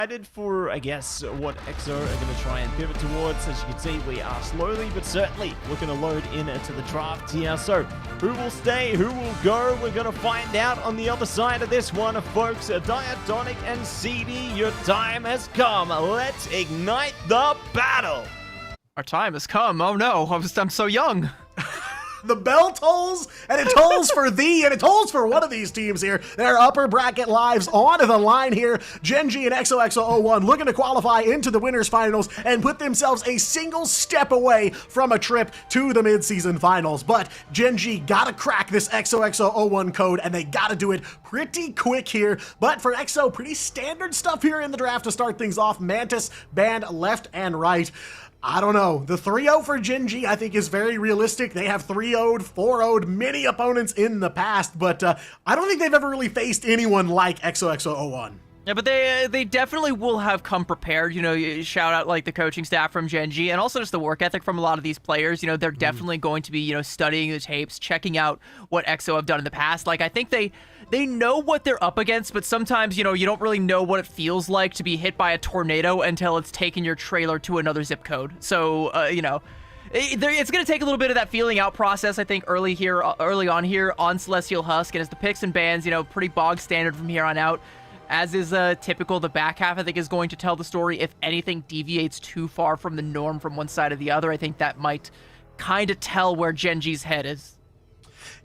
Excited for, I guess, what EXO are going to try and pivot towards. As you can see, we are slowly but certainly looking to load into the draft here. So, who will stay? Who will go? We're going to find out on the other side of this one, folks. Diatonic and CD, your time has come. Let's ignite the battle. Our time has come. Oh no, I'm so young. The bell tolls, and it tolls for thee, and it tolls for one of these teams here. Their upper bracket lives on the line here. Gen.G and XOXO01 looking to qualify into the winners finals and put themselves a single step away from a trip to the midseason finals. But Gen.G gotta crack this XOXO01 code, and they gotta do it pretty quick here. But for EXO, pretty standard stuff here in the draft to start things off. Mantis banned left and right. I don't know. The 3-0 for Gen.G I think is very realistic. They have 3-0'd, 4-0'd many opponents in the past, but I don't think they've ever really faced anyone like XOXO01. Yeah, but they definitely will have come prepared. You know, you shout out like the coaching staff from Gen.G and also just the work ethic from a lot of these players. You know, they're definitely going to be, you know, studying the tapes, checking out what EXO have done in the past. Like, I think they know what they're up against, but sometimes, you know, you don't really know what it feels like to be hit by a tornado until it's taken your trailer to another zip code. So, you know, it's going to take a little bit of that feeling out process, I think, early on here on Celestial Husk. And as the picks and bans, you know, pretty bog standard from here on out. As is typical, the back half, I think, is going to tell the story. If anything deviates too far from the norm from one side or the other, I think that might kind of tell where Gen.G's head is.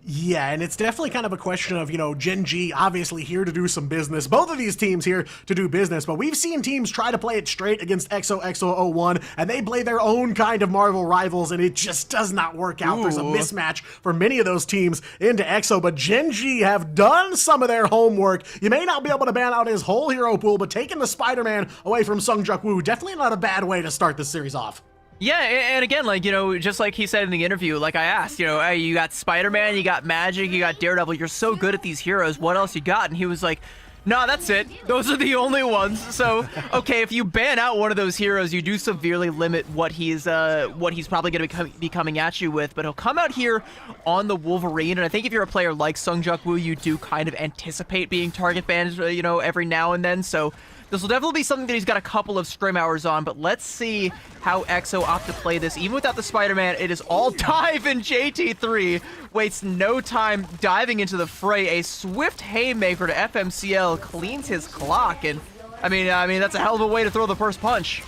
Yeah, and it's definitely kind of a question of, you know, Gen.G obviously here to do some business. Both of these teams here to do business, but we've seen teams try to play it straight against XOXO01, and they play their own kind of Marvel rivals, and it just does not work out. Ooh. There's a mismatch for many of those teams into EXO, but Gen.G have done some of their homework. You may not be able to ban out his whole hero pool, but taking the Spider-Man away from Sungjak-woo, definitely not a bad way to start this series off. Yeah, and again, like, you know, just like he said in the interview, like I asked, you know, hey, you got Spider-Man, you got Magic, you got Daredevil, you're so good at these heroes, what else you got? And he was like, nah, that's it. Those are the only ones. So, okay, if you ban out one of those heroes, you do severely limit what he's probably going to be coming at you with. But he'll come out here on the Wolverine, and I think if you're a player like Sungjak-woo, you do kind of anticipate being target banned, you know, every now and then. So this will definitely be something that he's got a couple of scrim hours on, but let's see how EXO opt to play this. Even without the Spider-Man, it is all dive, and JT3 wastes no time diving into the fray. A swift haymaker to FMCL cleans his clock, and I mean that's a hell of a way to throw the first punch.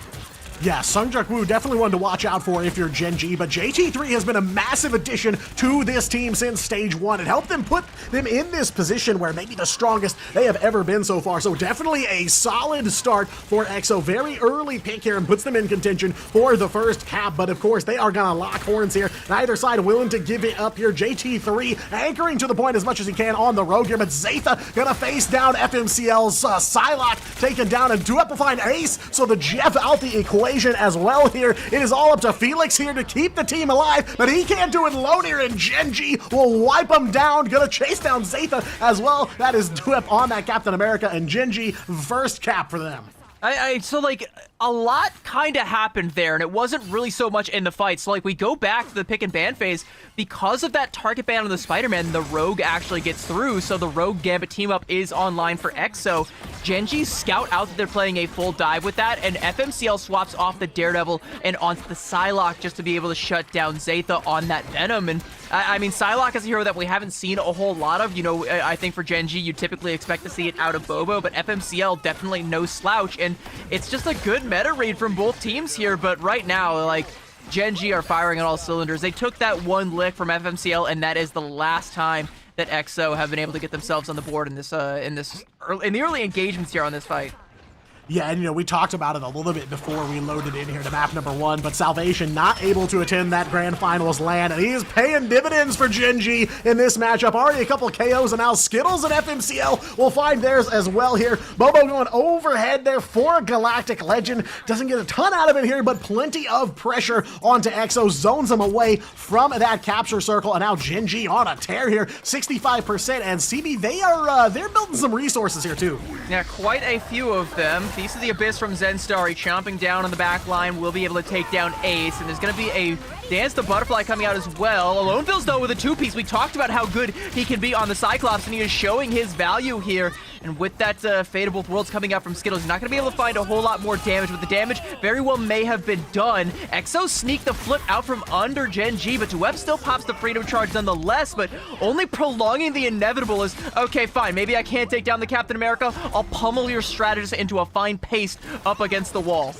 Yeah, Sungjak-woo definitely one to watch out for if you're Gen.G, but JT3 has been a massive addition to this team since stage 1. It helped them put them in this position where maybe the strongest they have ever been so far. So definitely a solid start for EXO. Very early pick here and puts them in contention for the first cap, but of course they are gonna lock horns here. Neither side willing to give it up here. JT3 anchoring to the point as much as he can on the road here, but Zaytha gonna face down FMCL's Psylocke, taken down, and Duep will find Ace, so the Jeff out the equation as well here. It is all up to Felix here to keep the team alive, but he can't do it alone here, and Gen.G will wipe him down. Gonna chase down Zaytha as well. That is Duep on that Captain America, and Gen.G first cap for them. So like a lot kind of happened there, and it wasn't really so much in the fight. So like we go back to the pick and ban phase. Because of that target ban on the Spider-Man, the Rogue actually gets through, so the Rogue Gambit team up is online for EXO. Gen.G scout out that they're playing a full dive with that, and FMCL swaps off the Daredevil and onto the Psylocke just to be able to shut down Zaytha on that Venom. And I mean, Psylocke is a hero that we haven't seen a whole lot of. You know, I think for Gen.G, you typically expect to see it out of Bobo, but FMCL definitely no slouch, and it's just a good meta read from both teams here. But right now, like, Gen.G are firing on all cylinders. They took that one lick from FMCL, and that is the last time that EXO have been able to get themselves on the board in the early engagements here on this fight. Yeah, and you know, we talked about it a little bit before we loaded in here to map number 1, but Salvation not able to attend that grand finals land, and he is paying dividends for Gen.G in this matchup. Already a couple KOs, and now Skittles and FMCL will find theirs as well here. Bobo going overhead there for Galactic Legend. Doesn't get a ton out of it here, but plenty of pressure onto EXO. Zones him away from that capture circle, and now Gen.G on a tear here. 65%, and CB, they're building some resources here too. Yeah, quite a few of them. Piece of the Abyss from Zenstar, chomping down on the back line, will be able to take down Ace, and there's going to be a Dance the Butterfly coming out as well. Aloneville's though with a 2-piece. We talked about how good he can be on the Cyclops, and he is showing his value here. And with that Fate of Both Worlds coming out from Skittles, he's not going to be able to find a whole lot more damage, but the damage very well may have been done. Exo sneaked the flip out from under Gen G, but Dweb still pops the Freedom Charge nonetheless, but only prolonging the inevitable is, okay, fine, maybe I can't take down the Captain America. I'll pummel your strategist into a fine paste up against the wall.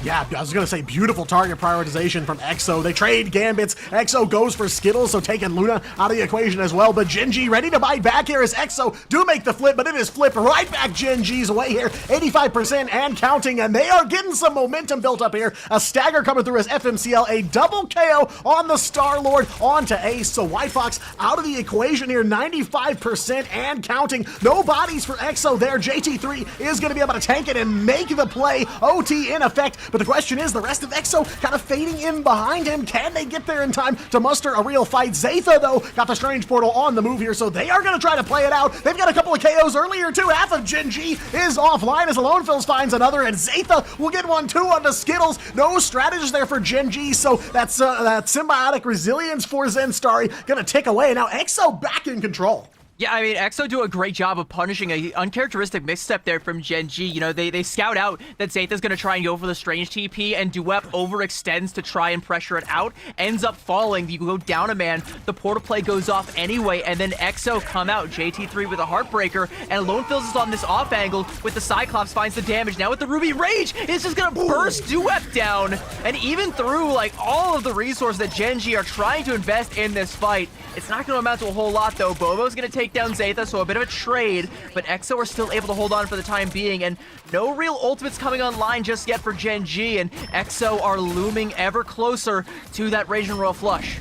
Yeah, I was going to say beautiful target prioritization from Exo. They trade Gambits. Exo goes for Skittles, so taking Luna out of the equation as well. But Gen G ready to bite back here as Exo do make the flip, but it is flipped right back Gen G's way here. 85% and counting, and they are getting some momentum built up here. A stagger coming through as FMCL, a double KO on the Star-Lord onto Ace. So White Fox out of the equation here, 95% and counting. No bodies for Exo there. JT3 is going to be able to tank it and make the play. OT in effect. But the question is, the rest of Exo kind of fading in behind him. Can they get there in time to muster a real fight? Zaytha, though, got the Strange Portal on the move here, so they are going to try to play it out. They've got a couple of KOs earlier, too. Half of Gen G is offline as Alonefills finds another, and Zaytha will get one, too, onto Skittles. No strategist there for Gen G, so that's that symbiotic resilience for Zenstarry going to tick away. Now Exo back in control. Yeah, I mean, Exo do a great job of punishing a uncharacteristic misstep there from Gen G. You know, they scout out that Zaytha's going to try and go for the Strange TP, and Dwep overextends to try and pressure it out, ends up falling. You go down a man, the portal play goes off anyway, and then Exo come out, JT3 with a Heartbreaker, and Alonefills is on this off angle with the Cyclops, finds the damage. Now with the Ruby Rage, it's just going to burst Dwep down, and even through, like, all of the resources that Gen G are trying to invest in this fight, it's not going to amount to a whole lot, though. Bobo's going to take down Zaytha, so a bit of a trade, but Exo are still able to hold on for the time being, and no real ultimates coming online just yet for Gen G, and Exo are looming ever closer to that Raging Royal Flush.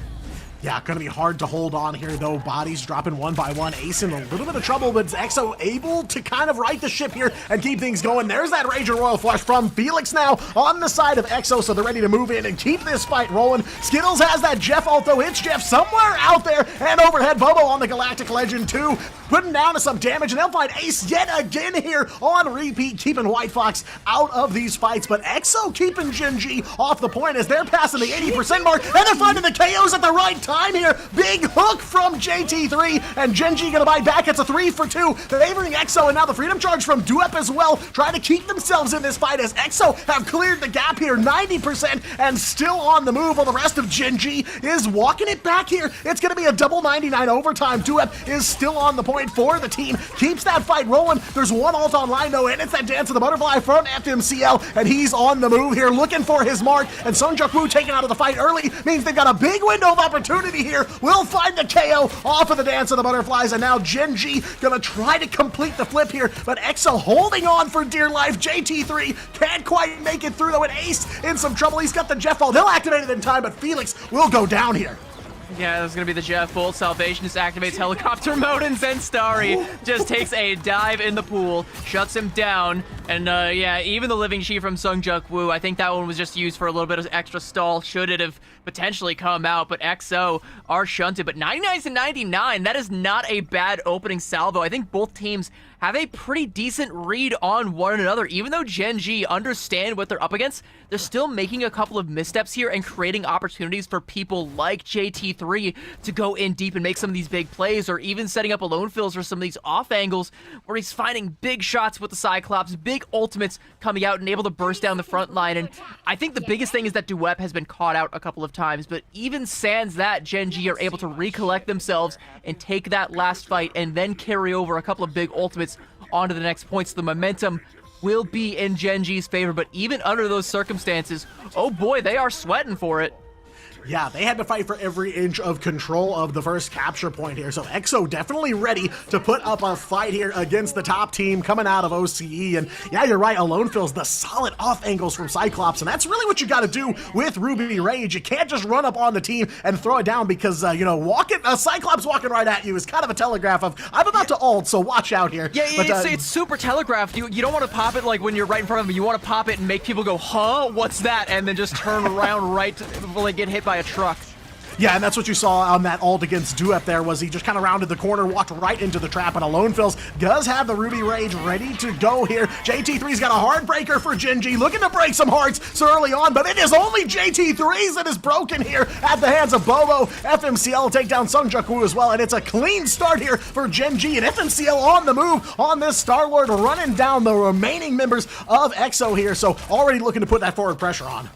Yeah, gonna be hard to hold on here, though. Bodies dropping one by one. Ace in a little bit of trouble, but Exo able to kind of right the ship here and keep things going. There's that Ranger Royal Flush from Felix now on the side of Exo, so they're ready to move in and keep this fight rolling. Skittles has that Jeff ult, though. Hits Jeff somewhere out there, and overhead Bobo on the Galactic Legend, too. Putting down to some damage, and they'll find Ace yet again here on repeat, keeping White Fox out of these fights, but Exo keeping Gen G off the point as they're passing the 80% mark, and they're finding the KOs at the right time here. Big hook from JT3, and Gen G gonna bite back. It's a 3 for 2. Favoring Exo, and now the Freedom Charge from Dwep as well, trying to keep themselves in this fight as Exo have cleared the gap here, 90% and still on the move, while the rest of Gen G is walking it back here. It's gonna be a double 99 overtime. Dwep is still on the point for the team, keeps that fight rolling. There's one ult online, though, and it's that Dance of the Butterfly from FMCL, and he's on the move here, looking for his mark, and Sungjak Woo taken out of the fight early means they've got a big window of opportunity here. Will find the KO off of the Dance of the Butterflies, and now Gen G gonna try to complete the flip here, but Exo holding on for dear life. JT3 can't quite make it through, though, and Ace in some trouble. He's got the Jeff ult. They'll activate it in time, but Felix will go down here. Yeah, that's going to be the Jeff Bolt. Salvation just activates helicopter mode, and Zenstarry just takes a dive in the pool, shuts him down, and yeah, even the Living Chi from Sungjak Woo, I think that one was just used for a little bit of extra stall, should it have potentially come out, but Exo are shunted. But 99 to 99, that is not a bad opening salvo. I think both teams have a pretty decent read on one another. Even though Gen G understand what they're up against, they're still making a couple of missteps here and creating opportunities for people like JT3 to go in deep and make some of these big plays, or even setting up Alonefills for some of these off angles where he's finding big shots with the Cyclops, big ultimates coming out and able to burst down the front line. And I think the biggest thing is that Dwep has been caught out a couple of times, but even sans that, Gen G are able to recollect themselves and take that last fight and then carry over a couple of big ultimates onto the next point. So the momentum will be in Gen G's favor, but even under those circumstances, oh boy, they are sweating for it. Yeah, they had to fight for every inch of control of the first capture point here, so Exo definitely ready to put up a fight here against the top team coming out of OCE. And yeah, you're right, Alonefills, the solid off angles from Cyclops, and that's really what you got to do with Ruby Rage. You can't just run up on the team and throw it down, because you know, Cyclops walking right at you is kind of a telegraph of, I'm about to ult, so watch out here. Yeah, but, it's super telegraphed. You don't want to pop it like when you're right in front of them. You want to pop it and make people go, huh, what's that? And then just turn around right to like, get hit by a truck. Yeah, and that's what you saw on that ult against Duep there, was he just kind of rounded the corner, walked right into the trap, and Alone Fills does have the Ruby Rage ready to go here. JT3's got a Heartbreaker for Gen G, looking to break some hearts so early on, but it is only JT3's that is broken here at the hands of Bobo. FMCL take down Sungjak Woo as well, and it's a clean start here for Gen G, and FMCL on the move on this Star-Lord, running down the remaining members of EXO here, so already looking to put that forward pressure on.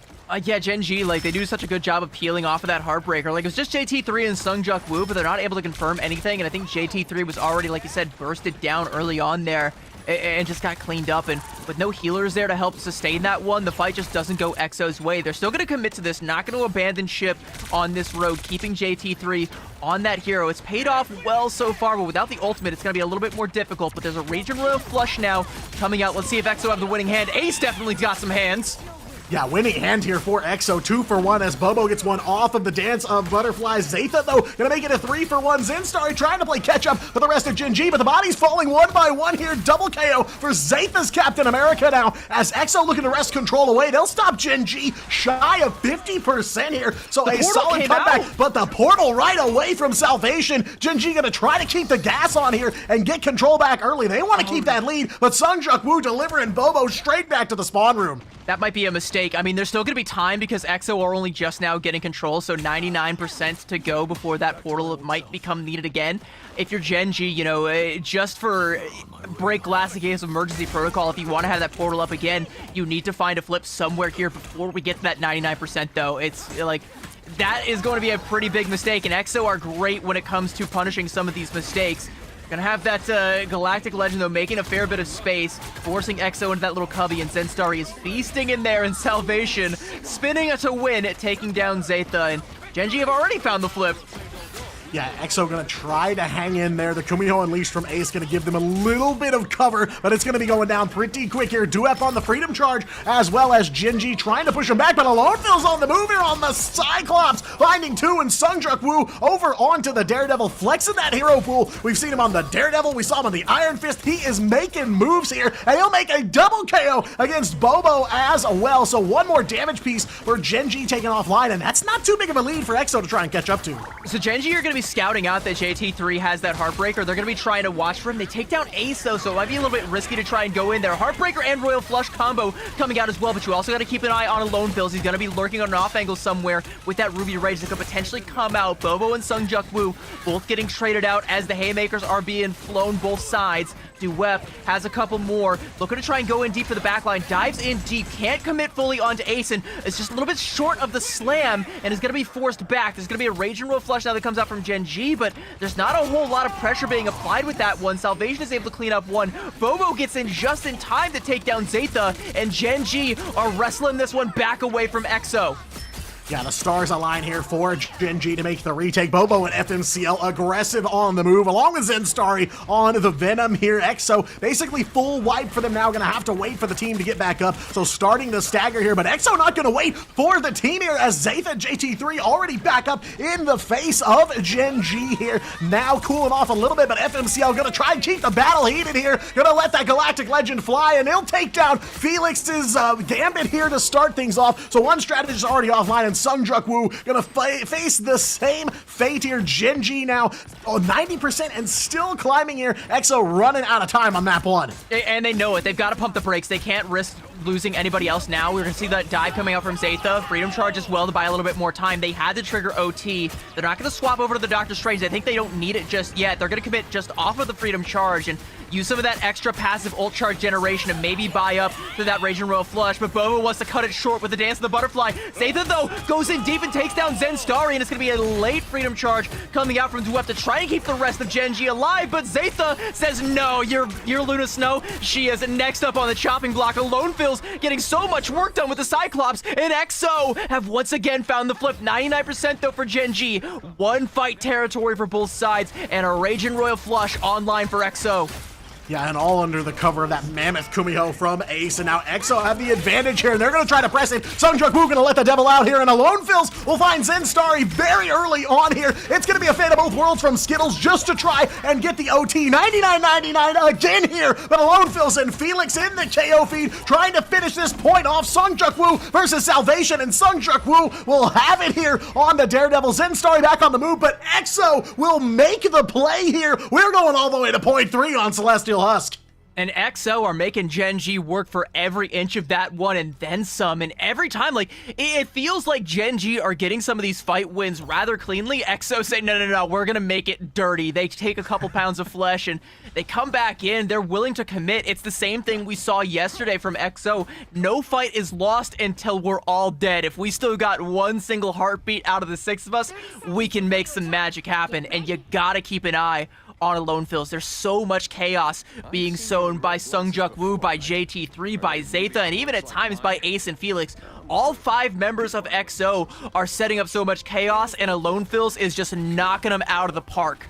Yeah, Gen G, like, they do such a good job of peeling off of that Heartbreaker. Like, it was just JT3 and Sungjak Woo, but they're not able to confirm anything, and I think JT3 was already, like you said, bursted down early on there and just got cleaned up, and with no healers there to help sustain that one, the fight just doesn't go EXO's way. They're still going to commit to this, not going to abandon ship on this road, keeping JT3 on that hero. It's paid off well so far, but without the ultimate, it's going to be a little bit more difficult, but there's a Raging Royal Flush now coming out. Let's see if EXO have the winning hand. Ace definitely got some hands. Yeah, winning hand here for EXO, 2 for 1 as Bobo gets one off of the Dance of Butterflies. Zaytha, though, gonna make it a 3 for 1. Zinstari trying to play catch up for the rest of Gen G, but the body's falling one by one here. Double KO for Zaytha's Captain America now as EXO looking to wrest control away. They'll stop Gen G shy of 50% here, so a solid comeback, but the portal right away from Salvation. Gen G gonna try to keep the gas on here and get control back early. They want to keep that lead, but Sungjak Woo delivering Bobo straight back to the spawn room. That might be a mistake. I mean, there's still going to be time because EXO are only just now getting control, so 99% to go before that portal might become needed again. If you're Gen G, you know, just for break glass in case of emergency protocol, if you want to have that portal up again, you need to find a flip somewhere here before we get to that 99%, though. It's like, that is going to be a pretty big mistake, and EXO are great when it comes to punishing some of these mistakes. Gonna have that Galactic Legend, though, making a fair bit of space, forcing EXO into that little cubby, and Zenstari is feasting in there in Salvation, spinning it to win, taking down Zaytha, and Gen G have already found the flip. Yeah, EXO gonna try to hang in there. The Kumiho Unleashed from Ace gonna give them a little bit of cover, but it's gonna be going down pretty quick here. Duep on the Freedom Charge, as well as Gen G trying to push him back, but Alone Fills on the move here on the Cyclops, finding 2 and Sungjak Woo over onto the Daredevil, flexing that hero pool. We've seen him on the Daredevil, we saw him on the Iron Fist. He is making moves here, and he'll make a double KO against Bobo as well. So one more damage piece for Gen G taken offline, and that's not too big of a lead for EXO to try and catch up to. So Gen G are gonna be scouting out that JT3 has that Heartbreaker. They're going to be trying to watch for him. They take down Ace, though, so it might be a little bit risky to try and go in there. Heartbreaker and Royal Flush combo coming out as well, but you also got to keep an eye on Alone Fills. He's going to be lurking on an off angle somewhere with that Ruby Rage that could potentially come out. Bobo and Sungjak Woo both getting traded out as the haymakers are being flown both sides. Duep has a couple more, looking to try and go in deep for the backline, dives in deep, can't commit fully onto Ace, and it's just a little bit short of the slam, and is going to be forced back. There's going to be a Rage and Roll Flush now that comes out from Gen G, but there's not a whole lot of pressure being applied with that one. Salvation is able to clean up one. Bobo gets in just in time to take down Zaytha, and Gen G are wrestling this one back away from EXO. Yeah, the stars align here for Gen G to make the retake. Bobo and FMCL aggressive on the move, along with Zenstari on the Venom here. EXO basically full wipe for them now. Gonna have to wait for the team to get back up. So starting to stagger here, but EXO not gonna wait for the team here as Zaytha JT3 already back up in the face of Gen G here. Now cooling off a little bit, but FMCL gonna try and keep the battle heated here. Gonna let that Galactic Legend fly, and they'll take down Felix's Gambit here to start things off. So one strategist already offline, and Sungjak Woo gonna face the same fate here. Gen G now 90% and still climbing here. EXO running out of time on map 1. And they know it. They've got to pump the brakes. They can't risk losing anybody else now. We're going to see that dive coming out from Zaytha. Freedom Charge as well to buy a little bit more time. They had to trigger OT. They're not going to swap over to the Doctor Strange. I think they don't need it just yet. They're going to commit just off of the Freedom Charge and use some of that extra passive ult charge generation and maybe buy up to that Rage and Royal Flush, but Bobo wants to cut it short with the Dance of the Butterfly. Zaytha, though, goes in deep and takes down Zenstari, and it's going to be a late Freedom Charge coming out from Duep to try and keep the rest of Gen G alive, but Zaytha says, no, you're Luna Snow. She is next up on the chopping block. Alone Fills getting so much work done with the Cyclops, and EXO have once again found the flip. 99% though for Gen G. One fight territory for both sides, and a Rage and Royal Flush online for EXO. Yeah, and all under the cover of that mammoth Kumiho from Ace, and now EXO have the advantage here, and they're going to try to press it. Sungjuk Woo going to let the devil out here, and Alone Fills will find Zenstarry very early on here. It's going to be a Fate of Both Worlds from Skittles just to try and get the OT. 99.99 again here, but Alone Fills and Felix in the KO feed, trying to finish this point off. Sungjuk Woo versus Salvation, and Sungjuk Woo will have it here on the Daredevil. Zenstarry back on the move, but EXO will make the play here. We're going all the way to point 3 on Celestial Husk. And EXO are making Gen G work for every inch of that one and then some. And every time, like, it feels like Gen G are getting some of these fight wins rather cleanly. EXO say, no, we're going to make it dirty. They take a couple pounds of flesh and they come back in. They're willing to commit. It's the same thing we saw yesterday from EXO. No fight is lost until we're all dead. If we still got one single heartbeat out of the 6 of us, we can make some magic happen. And you got to keep an eye on Alone Fills. There's so much chaos being sown by Sungjuk Woo, by JT3, by Zeta, and even at times by Ace and Felix. All 5 members of EXO are setting up so much chaos, and Alone Fills is just knocking them out of the park.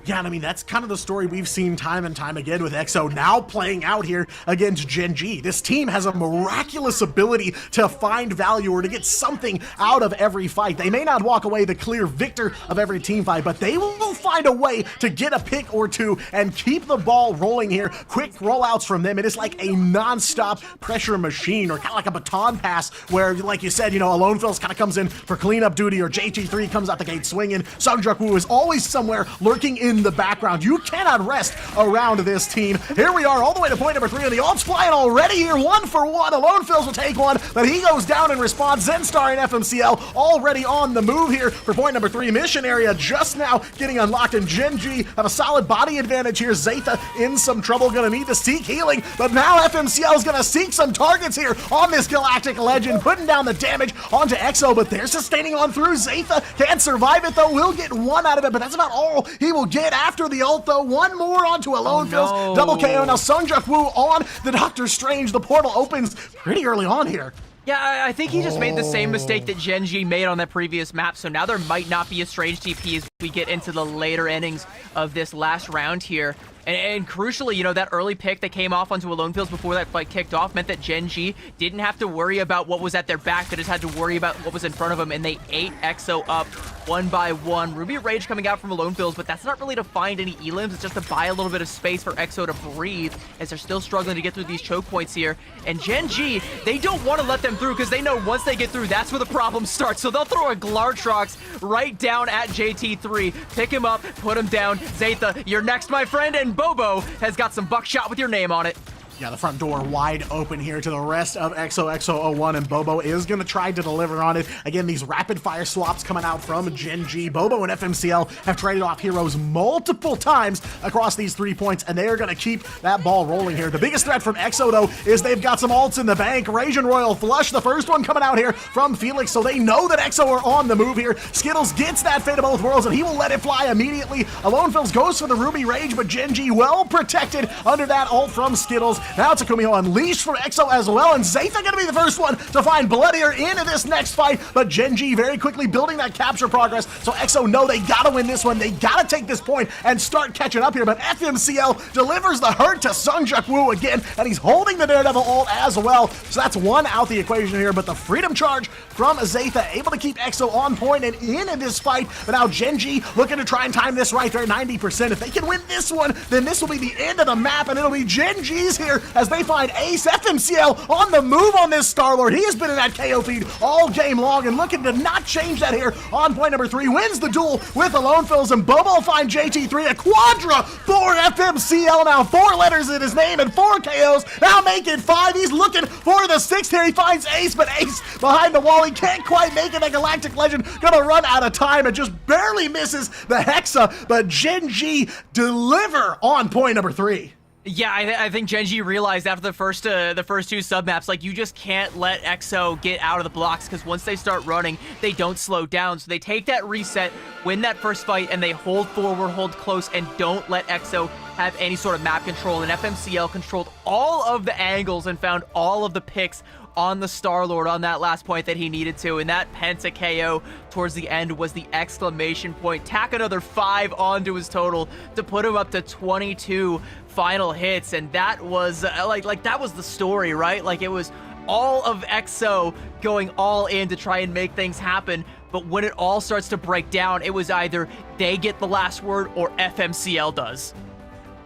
Yeah, and I mean, that's kind of the story we've seen time and time again with EXO now playing out here against Gen G. This team has a miraculous ability to find value or to get something out of every fight. They may not walk away the clear victor of every team fight, but they will find a way to get a pick or two and keep the ball rolling here. Quick rollouts from them. It is like a non-stop pressure machine, or kind of like a baton pass where, like you said, you know, Alone Fills kind of comes in for cleanup duty, or JT3 comes out the gate swinging. Sungjuk Woo is always somewhere lurking in the background. You cannot rest around this team. Here we are all the way to point number 3, and the ult's flying already here, 1 for 1. Alone Fills will take one, but he goes down in response. Zenstarry and FMCL already on the move here for point number 3. Mission area just now getting unlocked, and Gen G have a solid body advantage here. Zeta in some trouble, gonna need to seek healing, but now FMCL is gonna seek some targets here on this Galactic Legend, putting down the damage onto EXO, but they're sustaining on through. Zeta can't survive it though, will get 1 out of it, but that's about all he will get after the ult though. 1 more onto Alone Fills. Double KO. Now Sungjuk Woo on the Doctor Strange. The portal opens pretty early on here. Yeah, I think he just made the same mistake that Gen G made on that previous map, so now there might not be a Strange TP as we get into the later innings of this last round here. And crucially, you know, that early pick that came off onto Alone Fills before that fight kicked off meant that Gen G didn't have to worry about what was at their back. They just had to worry about what was in front of them, and they ate EXO up 1 by 1. Ruby Rage coming out from Alone Fills, but that's not really to find any elims. It's just to buy a little bit of space for EXO to breathe as they're still struggling to get through these choke points here. And Gen G, they don't want to let them through because they know once they get through, that's where the problem starts. So they'll throw a Glartrox right down at JT3, pick him up, put him down. Zeta, you're next, my friend, and Bobo has got some buckshot with your name on it. Yeah, the front door wide open here to the rest of EXO-X001, and Bobo is going to try to deliver on it. Again, these rapid-fire swaps coming out from Gen G. Bobo and FMCL have traded off heroes multiple times across these 3 points, and they are going to keep that ball rolling here. The biggest threat from EXO, though, is they've got some ults in the bank. Rage and Royal Flush, the first one coming out here from Felix, so they know that EXO are on the move here. Skittles gets that Fate of Both Worlds, and he will let it fly immediately. Alone Fills goes for the Ruby Rage, but Gen G well protected under that ult from Skittles. Now it's a Kumiho unleashed for EXO as well, and Zeta gonna be the first one to find Bloodier into this next fight, but Gen G very quickly building that capture progress, so EXO know they gotta win this one, they gotta take this point and start catching up here, but FMCL delivers the hurt to Sungjuk Woo again, and he's holding the Daredevil ult as well, so that's 1 out the equation here, but the Freedom Charge from Zeta able to keep EXO on point and in this fight, but now Gen G looking to try and time this right there, 90%. If they can win this one, then this will be the end of the map, and it'll be Gen G's here as they find Ace. FMCL on the move on this Star-Lord. He has been in that KO feed all game long and looking to not change that here on point number 3. Wins the duel with Alone Fills, and Bobo will find JT3. A quadra for FMCL now. 4 letters in his name and 4 KOs. Now make it 5. He's looking for the 6th here. He finds Ace, but Ace behind the wall. He can't quite make it. The Galactic Legend gonna run out of time and just barely misses the Hexa, but Gen G deliver on point number 3. Yeah, I think Gen G realized after the first 2 sub-maps, like, you just can't let EXO get out of the blocks, because once they start running, they don't slow down. So they take that reset, win that first fight, and they hold forward, hold close, and don't let EXO have any sort of map control. And FMCL controlled all of the angles and found all of the picks on the Star-Lord on that last point that he needed to, and that Penta KO towards the end was the exclamation point. Tack another 5 onto his total to put him up to 22 final hits, and that was like that was the story, right? Like, it was all of EXO going all in to try and make things happen. But when it all starts to break down, it was either they get the last word or FMCL does.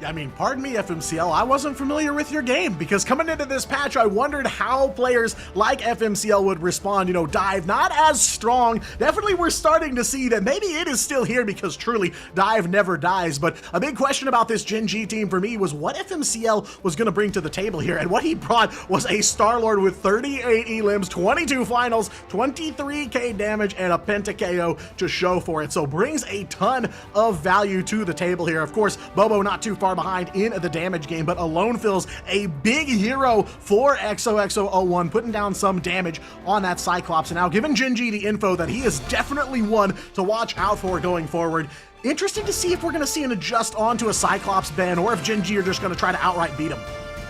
I mean, pardon me, FMCL, I wasn't familiar with your game, because coming into this patch, I wondered how players like FMCL would respond. You know, Dive not as strong. Definitely we're starting to see that maybe it is still here, because truly, Dive never dies. But a big question about this Gen G team for me was what FMCL was going to bring to the table here, and what he brought was a Star-Lord with 38 elims, 22 finals, 23k damage, and a penta KO to show for it. So brings a ton of value to the table here. Of course, Bobo not too far behind in the damage game, but alone feels a big hero for XOXO01, putting down some damage on that Cyclops, and now giving Gen G the info that he is definitely one to watch out for going forward. Interesting to see if we're going to see an adjust onto a Cyclops ban, or if Gen G are just going to try to outright beat him.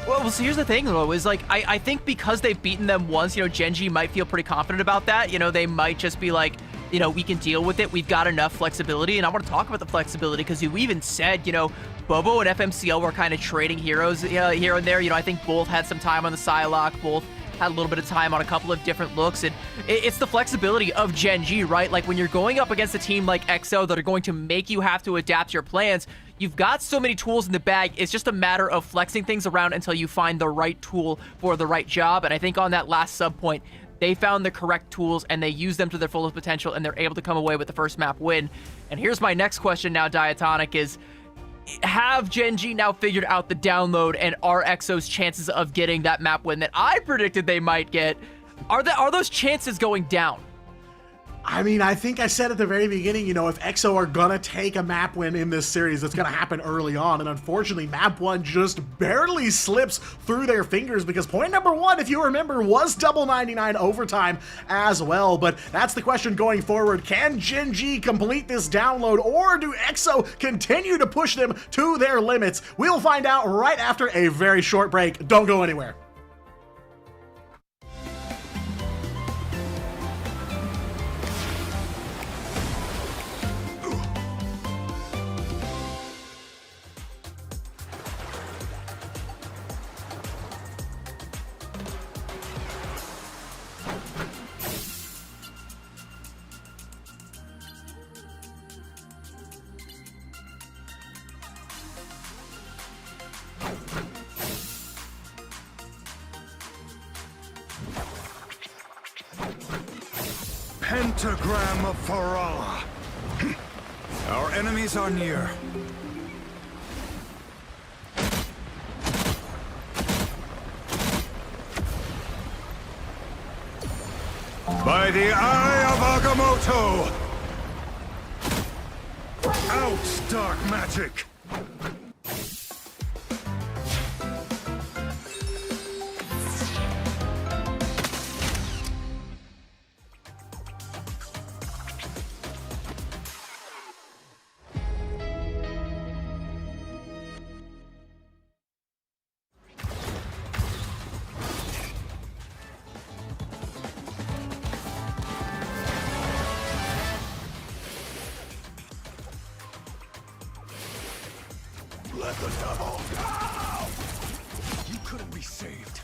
Well, so here's the thing, though, is like, I think because they've beaten them once, you know, Gen G might feel pretty confident about that. You know, they might just be like, you know, we can deal with it. We've got enough flexibility. And I want to talk about the flexibility, because you even said, you know, Bobo and FMCL were kind of trading heroes here and there. You know, I think both had some time on the Psylocke, both had a little bit of time on a couple of different looks, and it's the flexibility of Gen G, right? Like, when you're going up against a team like EXO that are going to make you have to adapt your plans, you've got so many tools in the bag. It's just a matter of flexing things around until you find the right tool for the right job. And I think on that last sub point, they found the correct tools and they used them to their fullest potential, and they're able to come away with the first map win. And here's my next question now, Diatonic, is have Gen G now figured out the download, and are EXO's chances of getting that map win that I predicted they might get, are those chances going down? I mean, I think I said at the very beginning, you know, if EXO are gonna take a map win in this series, it's gonna happen early on, and unfortunately, map one just barely slips through their fingers, because point number one, if you remember, was double 99 overtime as well. But that's the question going forward. Can Gen G complete this download, or do EXO continue to push them to their limits? We'll find out right after a very short break. Don't go anywhere. Pentagram of Farala. Our enemies are near. By the eye of Agamotto! Out, dark magic! Let the devil go! You couldn't be saved.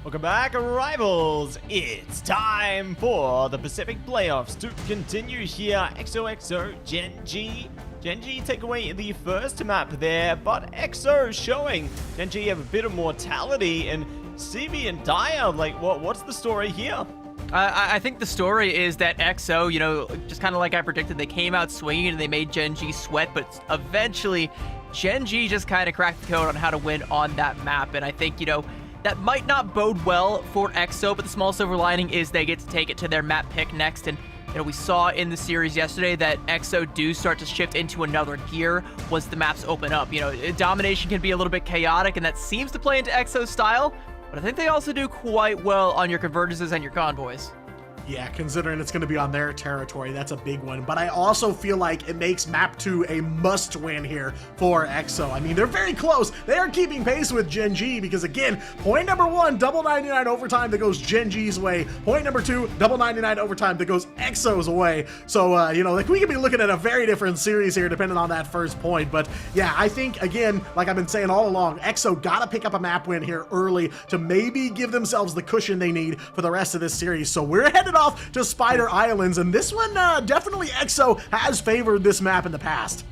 Welcome back, rivals! It's time for the Pacific Playoffs to continue here. XOXO, Gen G. Gen G take away the first map there, but EXO showing Gen G have a bit of mortality, and CB and Daya, like, what's the story here? I think the story is that EXO, you know, just kind of like I predicted, they came out swinging and they made Gen G sweat, but eventually Gen G just kind of cracked the code on how to win on that map, and I think, you know, that might not bode well for EXO, but the small silver lining is they get to take it to their map pick next, and we saw in the series yesterday that EXO do start to shift into another gear once the maps open up. Domination can be a little bit chaotic, and that seems to play into EXO's style, but I think they also do quite well on your convergences and your convoys. Yeah, considering it's going to be on their territory, that's a big one. But I also feel like it makes map 2 a must-win here for EXO. I mean, they're very close. They are keeping pace with Gen G because, again, point number 1, double 99 overtime that goes Gen G's way. Point number 2, double 99 overtime that goes EXO's way. So, like we could be looking at a very different series here depending on that first point. But, yeah, I think, again, like I've been saying all along, EXO got to pick up a map win here early to maybe give themselves the cushion they need for the rest of this series. So we're headed off to Spider Islands, and this one definitely EXO has favored this map in the past.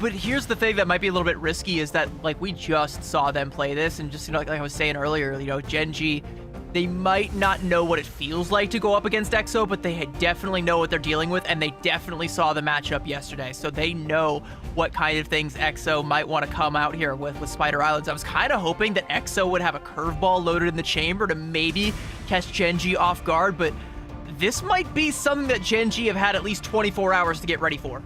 But here's the thing that might be a little bit risky is that, like, we just saw them play this, and just, like I was saying earlier, Gen G, they might not know what it feels like to go up against EXO, but they definitely know what they're dealing with, and they definitely saw the matchup yesterday, so they know what kind of things EXO might want to come out here with Spider Islands. I was kind of hoping that EXO would have a curveball loaded in the chamber to maybe catch Gen G off guard, but this might be something that Gen G have had at least 24 hours to get ready for.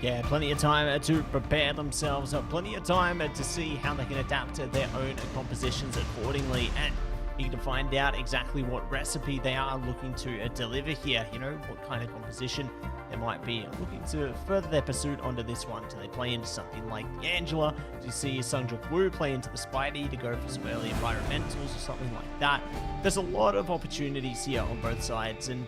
Yeah, plenty of time to prepare themselves, plenty of time to see how they can adapt to their own compositions accordingly, and need to find out exactly what recipe they are looking to deliver here, what kind of composition they might be looking to further their pursuit onto this one. Do they play into something like the Angela? Do you see Sungjok Woo play into the Spidey to go for some early environmentals or something like that? There's a lot of opportunities here on both sides, and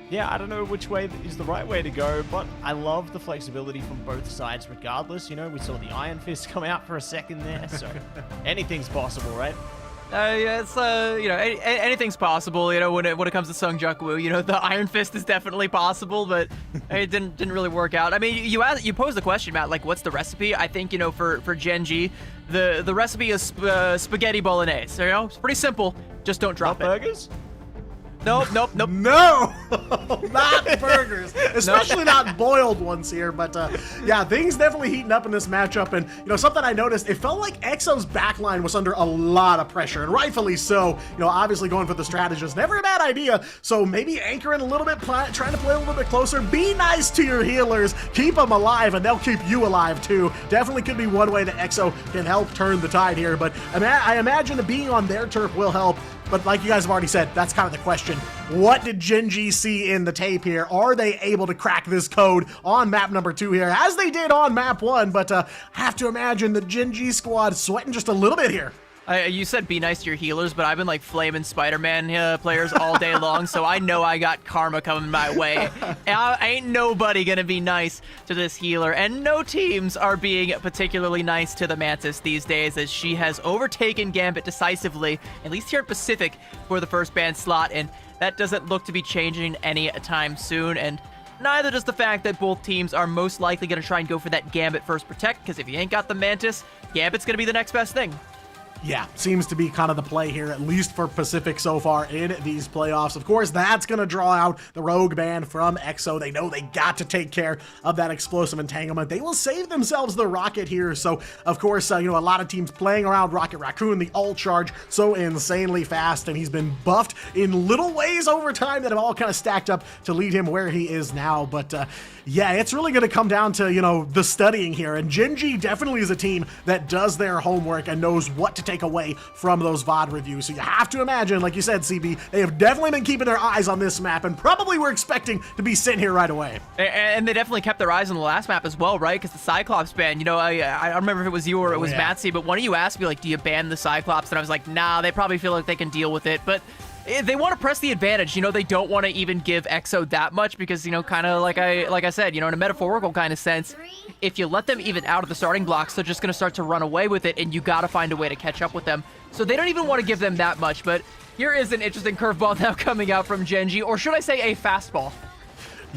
yeah, I don't know which way is the right way to go, but I love the flexibility from both sides regardless. We saw the Iron Fist come out for a second there, so anything's possible, right? Yeah, it's anything's possible. When it comes to Sungjok Woo, the Iron Fist is definitely possible, but it didn't really work out. I mean, you posed the question, Matt, like what's the recipe? I think for Gen G, the recipe is spaghetti bolognese. It's pretty simple. Just don't drop it. Burgers? Nope. No, not burgers, especially not boiled ones here. But yeah, things definitely heating up in this matchup. And something I noticed, it felt like EXO's backline was under a lot of pressure, and rightfully so. Obviously going for the strategist, never a bad idea. So maybe anchoring a little bit, trying to play a little bit closer. Be nice to your healers, keep them alive, and they'll keep you alive too. Definitely could be one way that EXO can help turn the tide here. But I imagine that being on their turf will help. But like you guys have already said, that's kind of the question. What did Gen G see in the tape here? Are they able to crack this code on map number 2 here, as they did on map 1? But have to imagine the Gen G squad sweating just a little bit here. You said be nice to your healers, but I've been like flaming Spider-Man players all day long, so I know I got karma coming my way. Ain't nobody gonna be nice to this healer, and no teams are being particularly nice to the Mantis these days, as she has overtaken Gambit decisively, at least here in Pacific, for the first ban slot, and that doesn't look to be changing any time soon, and neither does the fact that both teams are most likely gonna try and go for that Gambit first protect, because if you ain't got the Mantis, Gambit's gonna be the next best thing. Yeah, seems to be kind of the play here, at least for Pacific so far in these playoffs. Of course, that's going to draw out the Rogue ban from EXO. They know they got to take care of that explosive entanglement. They will save themselves the Rocket here. So, of course, a lot of teams playing around Rocket Raccoon, the ult charge, so insanely fast, and he's been buffed in little ways over time that have all kind of stacked up to lead him where he is now. But, yeah, it's really going to come down to, the studying here. And Gen G definitely is a team that does their homework and knows what to take away from those VOD reviews. So you have to imagine, like you said, CB, they have definitely been keeping their eyes on this map and probably were expecting to be sitting here right away. And they definitely kept their eyes on the last map as well, right? Because the Cyclops ban, I don't remember if it was you or it was Matsy, but one of you asked me, like, do you ban the Cyclops? And I was like, nah, they probably feel like they can deal with it. But they want to press the advantage. They don't want to even give EXO that much because, kind of like I said, in a metaphorical kind of sense, if you let them even out of the starting blocks, they're just going to start to run away with it, and you got to find a way to catch up with them. So they don't even want to give them that much, but here is an interesting curveball now coming out from Gen G, or should I say a fastball?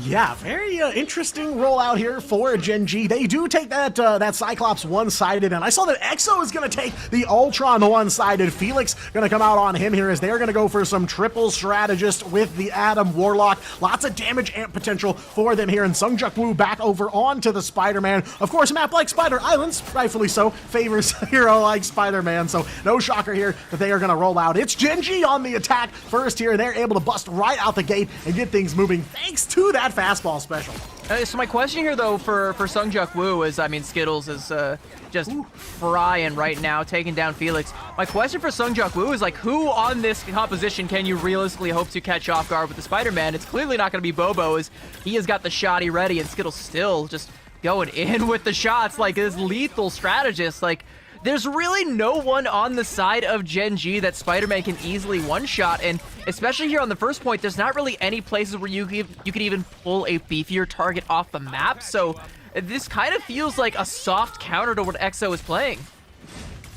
Yeah, very interesting rollout here for Gen G. They do take that Cyclops one-sided, and I saw that EXO is going to take the Ultron one-sided. Felix going to come out on him here as they're going to go for some triple strategist with the Atom Warlock. Lots of damage amp potential for them here, and Sungjak Woo back over onto the Spider-Man. Of course, a map like Spider Islands, rightfully so, favors a hero like Spider-Man, so no shocker here that they are going to roll out. It's Gen G on the attack first here, and they're able to bust right out the gate and get things moving thanks to that fastball special. So my question here, though, for Sungjak Woo is, I mean, Skittles is just frying right now, taking down Felix. My question for Sungjak Woo is, like, who on this composition can you realistically hope to catch off guard with the Spider-Man? It's clearly not going to be Bobo, as he has got the shotty ready, and Skittles still just going in with the shots like this lethal strategist. Like, there's really no one on the side of Gen G that Spider-Man can easily one-shot, and especially here on the first point, there's not really any places where you could even pull a beefier target off the map, so this kind of feels like a soft counter to what EXO is playing.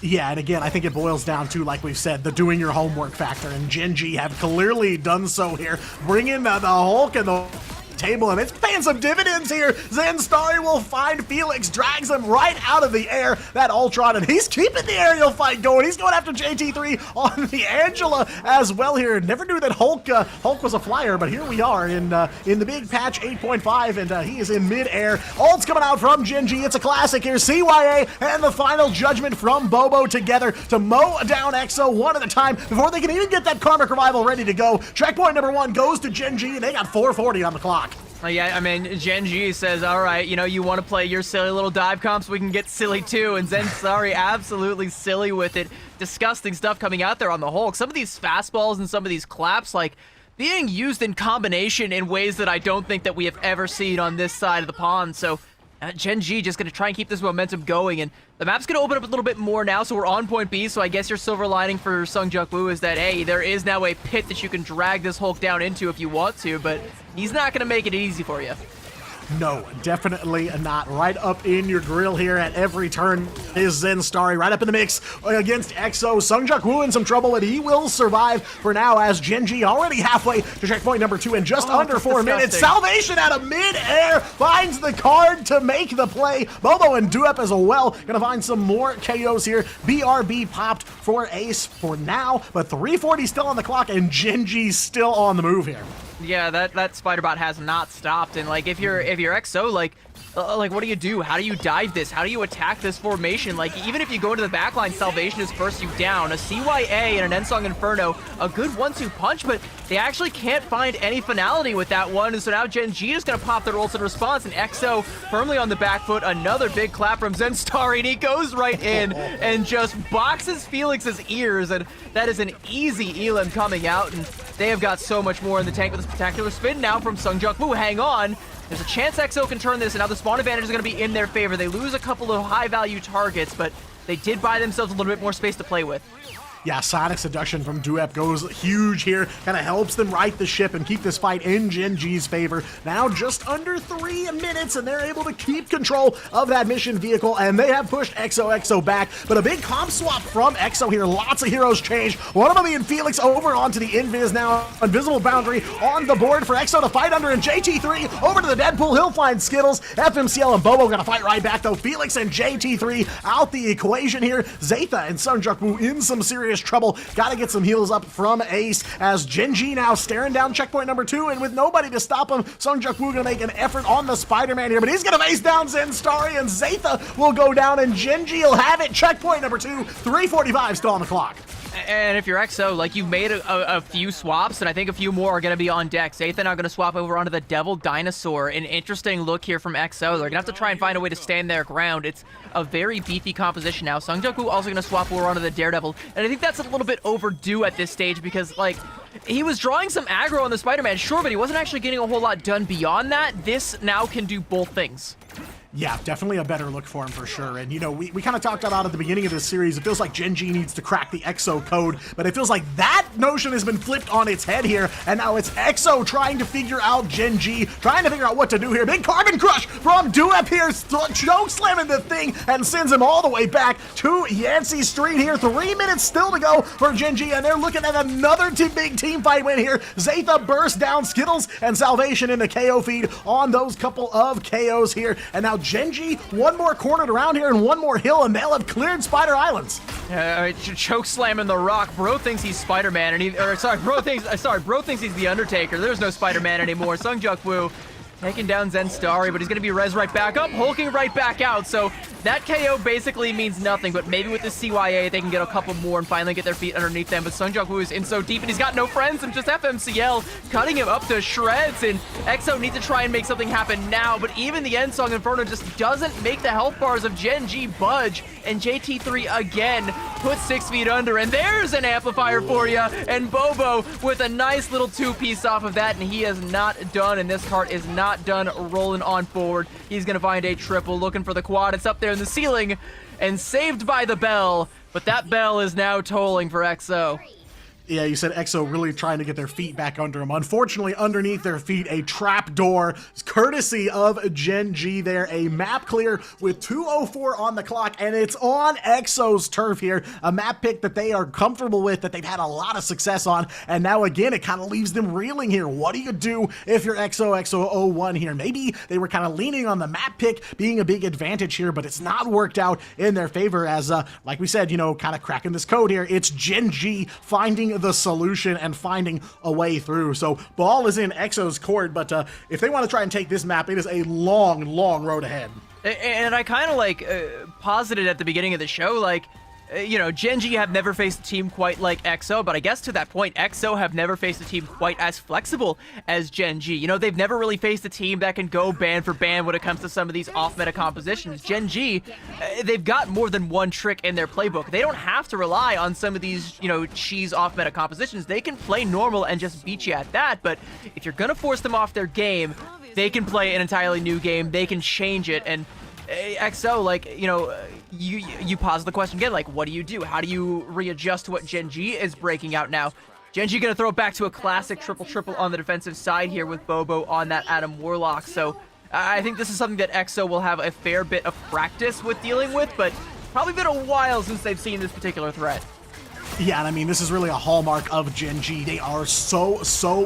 Yeah, and again, I think it boils down to, like we've said, the doing your homework factor, and Gen G have clearly done so here. Bring in the Hulk and the table, and it's paying some dividends here. Zen Starry will find Felix, drags him right out of the air, that Ultron, and he's keeping the aerial fight going. He's going after JT3 on the Angela as well here. Never knew that Hulk was a flyer, but here we are in the big patch 8.5, and he is in mid-air. Ult's coming out from Gen G. It's a classic here. CYA and the final judgment from Bobo together to mow down EXO one at a time before they can even get that Karmic Revival ready to go. Checkpoint number 1 goes to Gen G, and they got 440 on the clock. Yeah, I mean, Gen G says, all right, you know, you want to play your silly little dive comps, we can get silly too, and Zen Starry absolutely silly with it. Disgusting stuff coming out there on the Hulk. Some of these fastballs and some of these claps, like, being used in combination in ways that I don't think that we have ever seen on this side of the pond, so Gen G just going to try and keep this momentum going, and the map's going to open up a little bit more now, so we're on point B, so I guess your silver lining for Sungjak Woo is that, hey, there is now a pit that you can drag this Hulk down into if you want to, but he's not going to make it easy for you. No, definitely not. Right up in your grill here at every turn is Zen Starry, right up in the mix against EXO. Sungjak Woo in some trouble, and he will survive for now as Gen G already halfway to checkpoint number 2 in just under 4 minutes. Salvation out of mid-air finds the card to make the play. Bobo and Duep as well. Gonna find some more KOs here. BRB popped for Ace for now, but 340 still on the clock, and Gen G still on the move here. Yeah, that Spider-Bot has not stopped, and like if you're EXO, like what do you do? How do you dive this? How do you attack this formation? Like, even if you go into the backline, Salvation is first you down. A CYA and an Ensong Inferno, a good 1-2 punch, but they actually can't find any finality with that one, and so now Gen G is going to pop their ults in response, and EXO firmly on the back foot. Another big clap from Zen Starry, and he goes right in and just boxes Felix's ears, and that is an easy Elim coming out, and they have got so much more in the tank with a spectacular spin now from Sungjak Woo. Hang on. There's a chance EXO can turn this, and now the spawn advantage is going to be in their favor. They lose a couple of high-value targets, but they did buy themselves a little bit more space to play with. Yeah, Sonic Seduction from Duep goes huge here. Kind of helps them right the ship and keep this fight in Gen G's favor. Now just under 3 minutes, and they're able to keep control of that mission vehicle, and they have pushed EXO back. But a big comp swap from EXO here. Lots of heroes change. One of them being Felix over onto the Invis now. Invisible Boundary on the board for EXO to fight under, and JT3 over to the Deadpool. He'll find Skittles. FMCL and Bobo gonna fight right back, though. Felix and JT3 out the equation here. Zetha and Sungjak Woo in some serious trouble. Gotta get some heals up from Ace as Gen G now staring down checkpoint number 2, and with nobody to stop him, Sungjak Woo gonna make an effort on the Spider-Man here, but he's gonna face down Zen Starry, and Zetha will go down, and Gen G will have it. Checkpoint number 2, 3:45 still on the clock. And if you're EXO, like, you've made a few swaps, and I think a few more are going to be on deck. Zetha now going to swap over onto the Devil Dinosaur. An interesting look here from EXO. They're going to have to try and find a way to stand their ground. It's a very beefy composition now. Sungjak Woo also going to swap over onto the Daredevil, and I think that's a little bit overdue at this stage because, like, he was drawing some aggro on the Spider-Man, sure, but he wasn't actually getting a whole lot done beyond that. This now can do both things. Yeah, definitely a better look for him for sure. And, you know, we kind of talked about at the beginning of this series, it feels like Gen G needs to crack the EXO code, but it feels like that notion has been flipped on its head here, and now it's EXO trying to figure out Gen G, trying to figure out what to do here. Big Carbon Crush from Duep here, choke slamming the thing, and sends him all the way back to Yancey Street here. 3 minutes still to go for Gen G, and they're looking at another big team fight win here. Zaytha bursts down Skittles and Salvation in the KO feed on those couple of KOs here, and now Gen G, one more cornered around here and one more hill, and they'll have cleared Spider Islands. Choke slamming the Rock. Bro thinks he's Spider-Man, and bro thinks he's the Undertaker. There's no Spider-Man anymore. Sungjuk Woo taking down Zen Starry, but he's going to be res right back up, hulking right back out. So that KO basically means nothing, but maybe with the CYA, they can get a couple more and finally get their feet underneath them. But Sungjuk Woo is in so deep, and he's got no friends, and just FMCL cutting him up to shreds, and EXO needs to try and make something happen now, but even the End Song Inferno just doesn't make the health bars of Gen G budge, and JT3 again puts 6 feet under, and there's an amplifier for you, and Bobo with a nice little 2-piece off of that, and he is not done, and this cart is not done rolling on forward. He's gonna find a triple, looking for the quad. It's up there in the ceiling, and saved by the bell, but that bell is now tolling for EXO. Yeah, you said EXO really trying to get their feet back under them. Unfortunately, underneath their feet, a trap door, courtesy of Gen G there. A map clear with 2:04 on the clock, and it's on EXO's turf here. A map pick that they are comfortable with, that they've had a lot of success on, and now again, it kind of leaves them reeling here. What do you do if you're EXO 01 here? Maybe they were kind of leaning on the map pick being a big advantage here, but it's not worked out in their favor as, like we said, you know, kind of cracking this code here. It's Gen G finding the solution and finding a way through. So ball is in EXO's court, but if they want to try and take this map, it is a long road ahead. And I kind of like posited at the beginning of the show, like, you know, Gen G have never faced a team quite like EXO, but I guess to that point, EXO have never faced a team quite as flexible as Gen G. You know, they've never really faced a team that can go band for band when it comes to some of these off-meta compositions. Gen G, they've got more than one trick in their playbook. They don't have to rely on some of these, you know, cheese off-meta compositions. They can play normal and just beat you at that, but if you're gonna force them off their game, they can play an entirely new game. They can change it, and EXO, like, you know, you pause the question again, like, what do you do? How do you readjust to what Gen G is breaking out now? Gen G gonna throw it back to a classic triple on the defensive side here with Bobo on that Adam Warlock. So I think this is something that EXO will have a fair bit of practice with dealing with, but probably been a while since they've seen this particular threat. Yeah, and I mean, this is really a hallmark of Gen G. They are so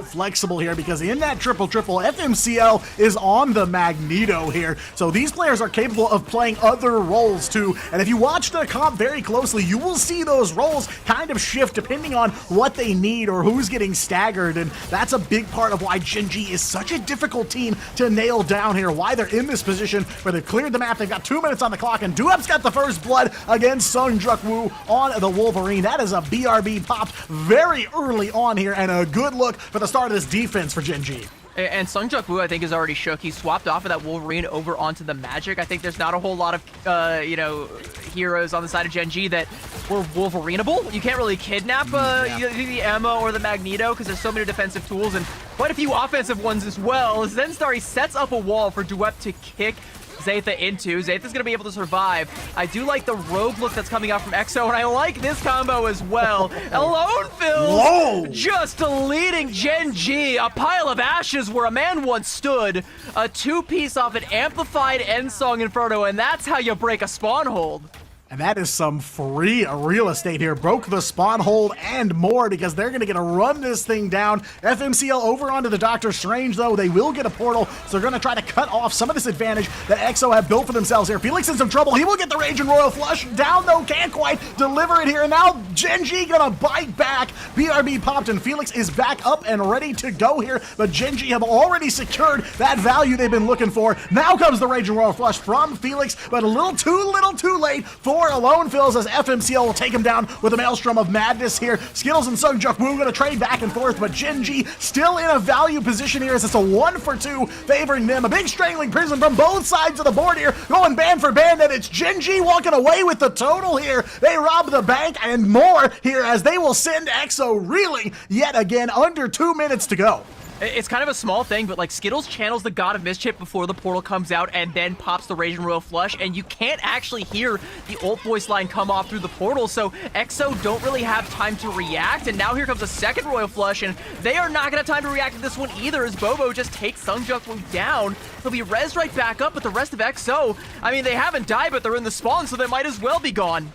flexible here because in that triple, FMCL is on the Magneto here. So these players are capable of playing other roles too. And if you watch the comp very closely, you will see those roles kind of shift depending on what they need or who's getting staggered. And that's a big part of why Gen G is such a difficult team to nail down here, why they're in this position where they've cleared the map. They've got 2 minutes on the clock, and Duep's got the first blood against Sungjuk Woo on the Wolverine. That is a BRB popped very early on here, and a good look for the start of this defense for Gen G. And Sungjuk Woo, I think, is already shook. He swapped off of that Wolverine over onto the Magic. I think there's not a whole lot of, you know, heroes on the side of Gen G that were Wolverineable. You can't really kidnap the Emma or the Magneto because there's so many defensive tools and quite a few offensive ones as well. Zenstar sets up a wall for Duep to kick Zaytha into. Zaytha's gonna be able to survive. I do like the rogue look that's coming out from EXO, and I like this combo as well. Alone Phil just leading Gen G, a pile of ashes where a man once stood, a 2-piece off an amplified End Song Inferno, and that's how you break a spawn hold. And that is some free real estate here. Broke the spawn hold and more because they're going to get to run this thing down. FMCL over onto the Doctor Strange, though. They will get a portal, so they're going to try to cut off some of this advantage that EXO have built for themselves here. Felix in some trouble. He will get the Rage and Royal Flush down, though. Can't quite deliver it here. And now Gen G going to bite back. BRB popped, and Felix is back up and ready to go here. But Gen G have already secured that value they've been looking for. Now comes the Rage and Royal Flush from Felix, but a little too late for Alone Fills as FMCL will take him down with a Maelstrom of Madness here. Skittles and Sungjuk Woo going to trade back and forth, but Gen G still in a value position here as it's a 1-for-2 favoring them. A big Strangling Prison from both sides of the board here, going band for band, and it's Gen G walking away with the total here. They rob the bank and more here as they will send EXO reeling yet again. Under 2 minutes to go. It's kind of a small thing, but like Skittles channels the God of Mischief before the portal comes out and then pops the Raging Royal Flush, and you can't actually hear the ult voice line come off through the portal, so EXO don't really have time to react, and now here comes a second Royal Flush, and they are not going to have time to react to this one either, as Bobo just takes Sungjukwu down. He'll be rezzed right back up, but the rest of EXO, I mean, they haven't died, but they're in the spawn, so they might as well be gone.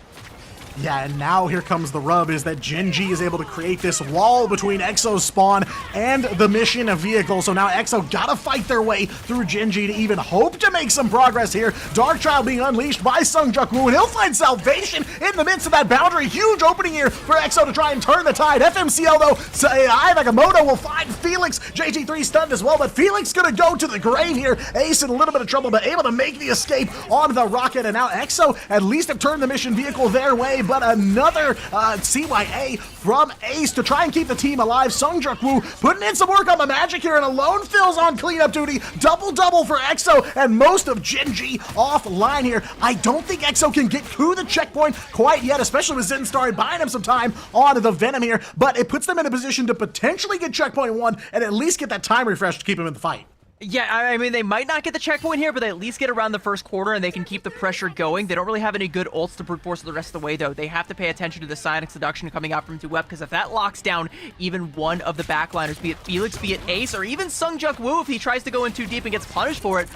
Yeah, and now here comes the rub, is that Gen.G is able to create this wall between EXO's spawn and the mission vehicle. So now EXO gotta fight their way through Gen.G to even hope to make some progress here. Darkchild being unleashed by Sungjukwu, and he'll find salvation in the midst of that boundary. Huge opening here for EXO to try and turn the tide. FMCL though, Nagamoto will find Felix. JT3 stunned as well, but Felix gonna go to the grave here. Ace in a little bit of trouble, but able to make the escape on the rocket, and now EXO at least have turned the mission vehicle their way. But another CYA from Ace to try and keep the team alive. Sungjukwu putting in some work on the magic here, and Alone Phil's on cleanup duty. Double for EXO, and most of Gen.G offline here. I don't think EXO can get to the checkpoint quite yet, especially with Zen Starry buying him some time on the Venom here, but it puts them in a position to potentially get checkpoint 1 and at least get that time refresh to keep him in the fight. Yeah, I mean, they might not get the checkpoint here, but they at least get around the first quarter, and they can keep the pressure going. They don't really have any good ults to brute force the rest of the way, though. They have to pay attention to the Psionic Seduction coming out from Duep, because if that locks down even one of the backliners, be it Felix, be it Ace, or even Sungjukwu, if he tries to go in too deep and gets punished for it,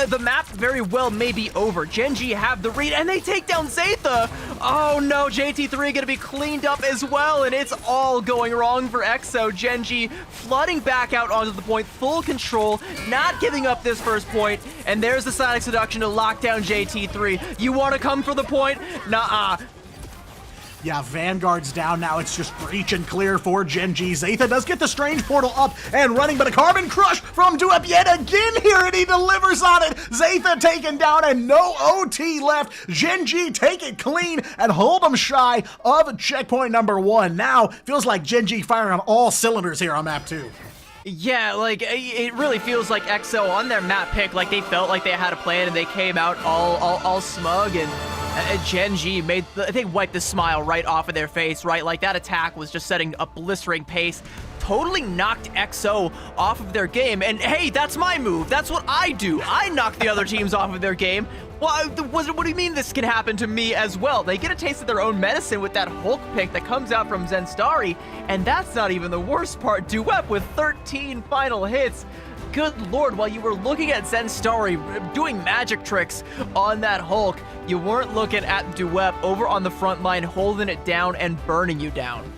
the map very well may be over. Gen.G have the read, and they take down Zaytha. Oh no, JT3 gonna be cleaned up as well, and it's all going wrong for EXO. Gen.G flooding back out onto the point, full control, not giving up this first point, and there's the Psionic Seduction to lock down JT3. You want to come for the point? Nuh-uh. Yeah, Vanguard's down now. It's just breach and clear for Gen.G. Zaytha does get the Strange Portal up and running, but a Carbon Crush from Duep yet again here, and he delivers on it. Zaytha taken down and no OT left. Gen.G take it clean and hold them shy of checkpoint number 1. Now, feels like Gen.G firing on all cylinders here on map 2. Yeah, like, it really feels like EXO on their map pick, like they felt like they had a plan and they came out all smug, and Gen.G they wiped the smile right off of their face, right? Like, that attack was just setting a blistering pace, totally knocked EXO off of their game, and hey, that's my move. That's what I do. I knock the other teams off of their game. Well, what do you mean this can happen to me as well? They get a taste of their own medicine with that Hulk pick that comes out from Zen Starry, and that's not even the worst part. Duep with 13 final hits. Good lord, while you were looking at Zen Starry doing magic tricks on that Hulk, you weren't looking at Duep over on the front line holding it down and burning you down.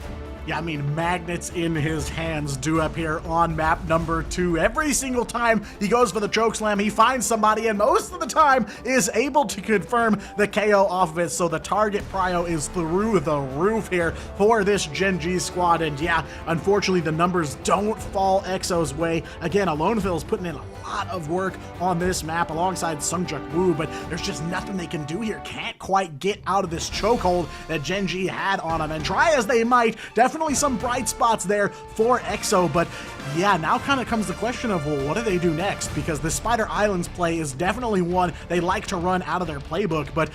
Yeah, I mean, magnets in his hands. Duep here on map number 2. Every single time he goes for the choke slam, he finds somebody, and most of the time is able to confirm the KO off of it. So the target prio is through the roof here for this Gen.G squad. And yeah, unfortunately, the numbers don't fall EXO's way. Again, Alone Phil's putting in a lot of work on this map alongside Sungjukwu, but there's just nothing they can do here. Can't quite get out of this chokehold that Gen.G had on him. And try as they might, definitely some bright spots there for EXO, but yeah, now kind of comes the question of, well, what do they do next? Because the Spider Islands play is definitely one they like to run out of their playbook, but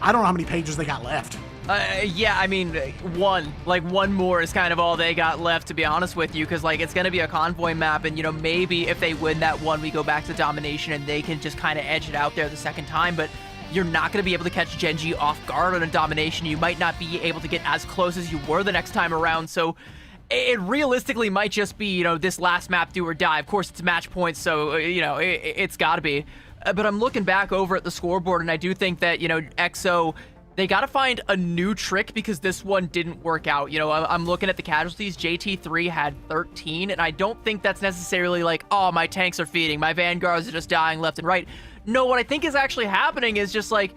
I don't know how many pages they got left. Yeah, I mean, one more is kind of all they got left, to be honest with you, because, like, it's going to be a convoy map, and, you know, maybe if they win that one, we go back to domination, and they can just kind of edge it out there the second time, but you're not going to be able to catch Gen.G off guard on a domination. You might not be able to get as close as you were the next time around, so it realistically might just be, you know, this last map do or die. Of course, it's match points, so, you know, it's got to be. But I'm looking back over at the scoreboard, and I do think that, you know, EXO, they got to find a new trick because this one didn't work out. You know, I'm looking at the casualties. JT3 had 13, and I don't think that's necessarily like, oh, my tanks are feeding, my vanguards are just dying left and right. No, what I think is actually happening is just like,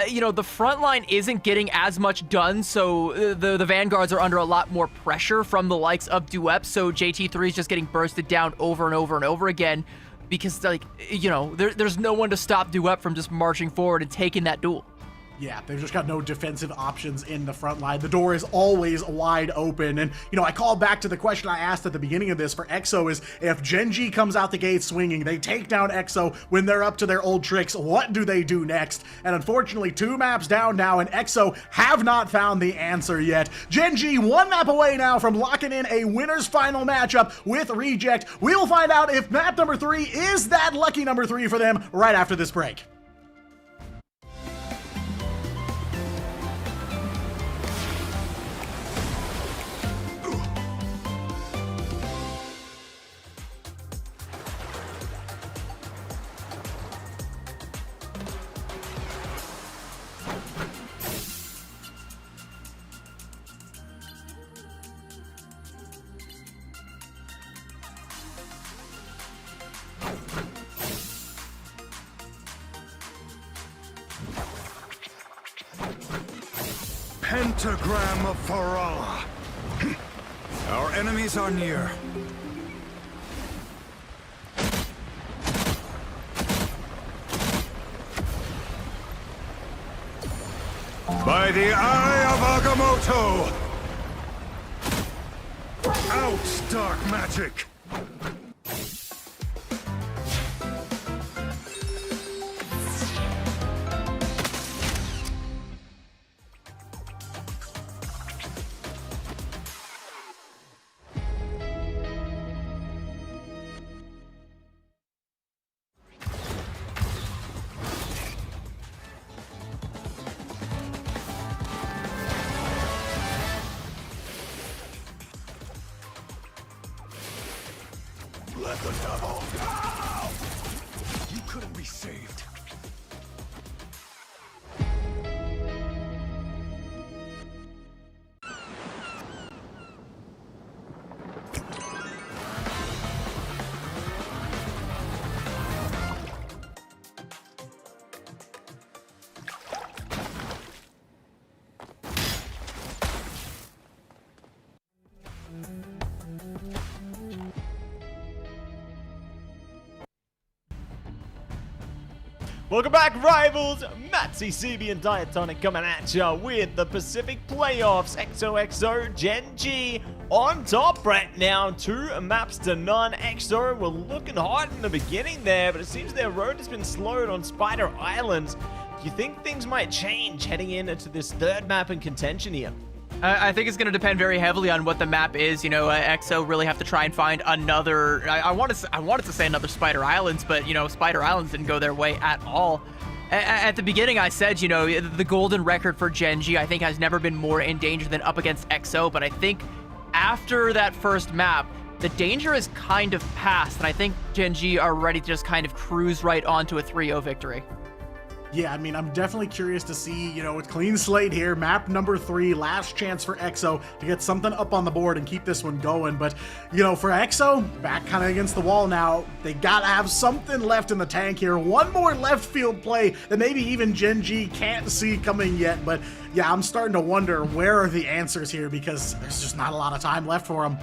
you know, the front line isn't getting as much done, so the vanguards are under a lot more pressure from the likes of Duep, so JT3 is just getting bursted down over and over and over again because, like, you know, there's no one to stop Duep from just marching forward and taking that duel. Yeah, they've just got no defensive options in the front line. The door is always wide open. And, you know, I call back to the question I asked at the beginning of this for EXO is if Gen G comes out the gate swinging, they take down EXO when they're up to their old tricks, what do they do next? And unfortunately, 2 maps down now, and EXO have not found the answer yet. Gen G 1 map away now from locking in a winner's final matchup with Reject. We'll find out if map number 3 is that lucky number 3 for them right after this break. Pentagram of Farala. Our enemies are near. By the eye of Agamotto! Out, dark magic! Let the devil go! You couldn't be saved. Welcome back, rivals! Matsy, CB, and Diatonic coming at ya with the Pacific Playoffs. XOXO, Gen G on top right now. 2 maps to none. XO were looking hot in the beginning there, but it seems their road has been slowed on Spider Islands. Do you think things might change heading into this 3rd map in contention here? I think it's going to depend very heavily on what the map is. You know, EXO really have to try and find another. I wanted to say another Spider Islands, but you know, Spider Islands didn't go their way at all. At the beginning, I said, you know, the golden record for Gen G, I think, has never been more in danger than up against EXO. But I think after that first map, the danger is kind of past, and I think Gen G are ready to just kind of cruise right onto a 3-0 victory. Yeah, I mean, I'm definitely curious to see, you know, with clean slate here, map number 3, last chance for EXO to get something up on the board and keep this one going. But, you know, for EXO, back kind of against the wall now, they gotta have something left in the tank here. One more left field play that maybe even Gen G can't see coming yet. But, yeah, I'm starting to wonder where are the answers here because there's just not a lot of time left for them.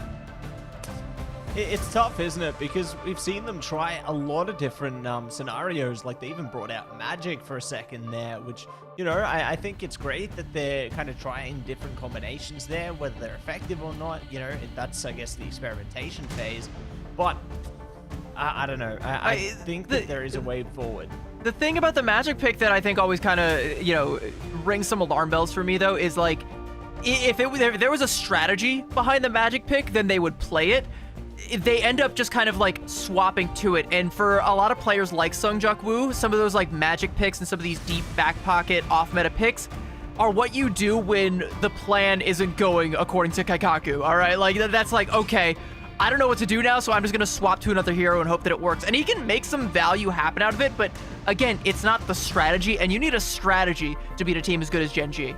It's tough, isn't it? Because we've seen them try a lot of different scenarios. Like, they even brought out magic for a second there, which, you know, I think it's great that they're kind of trying different combinations there, whether they're effective or not. You know, that's, I guess, the experimentation phase. But, I don't know. I think that there is a way forward. The thing about the magic pick that I think always kind of, you know, rings some alarm bells for me, though, is, like, if there was a strategy behind the magic pick, then they would play it. They end up just kind of like swapping to it, and for a lot of players like Sungjak Woo, some of those like magic picks and some of these deep back pocket off meta picks are what you do when the plan isn't going according to Kaikaku. All right, like that's like, okay, I don't know what to do now, so I'm just gonna swap to another hero and hope that it works. And he can make some value happen out of it, but again, it's not the strategy, and you need a strategy to beat a team as good as Gen G.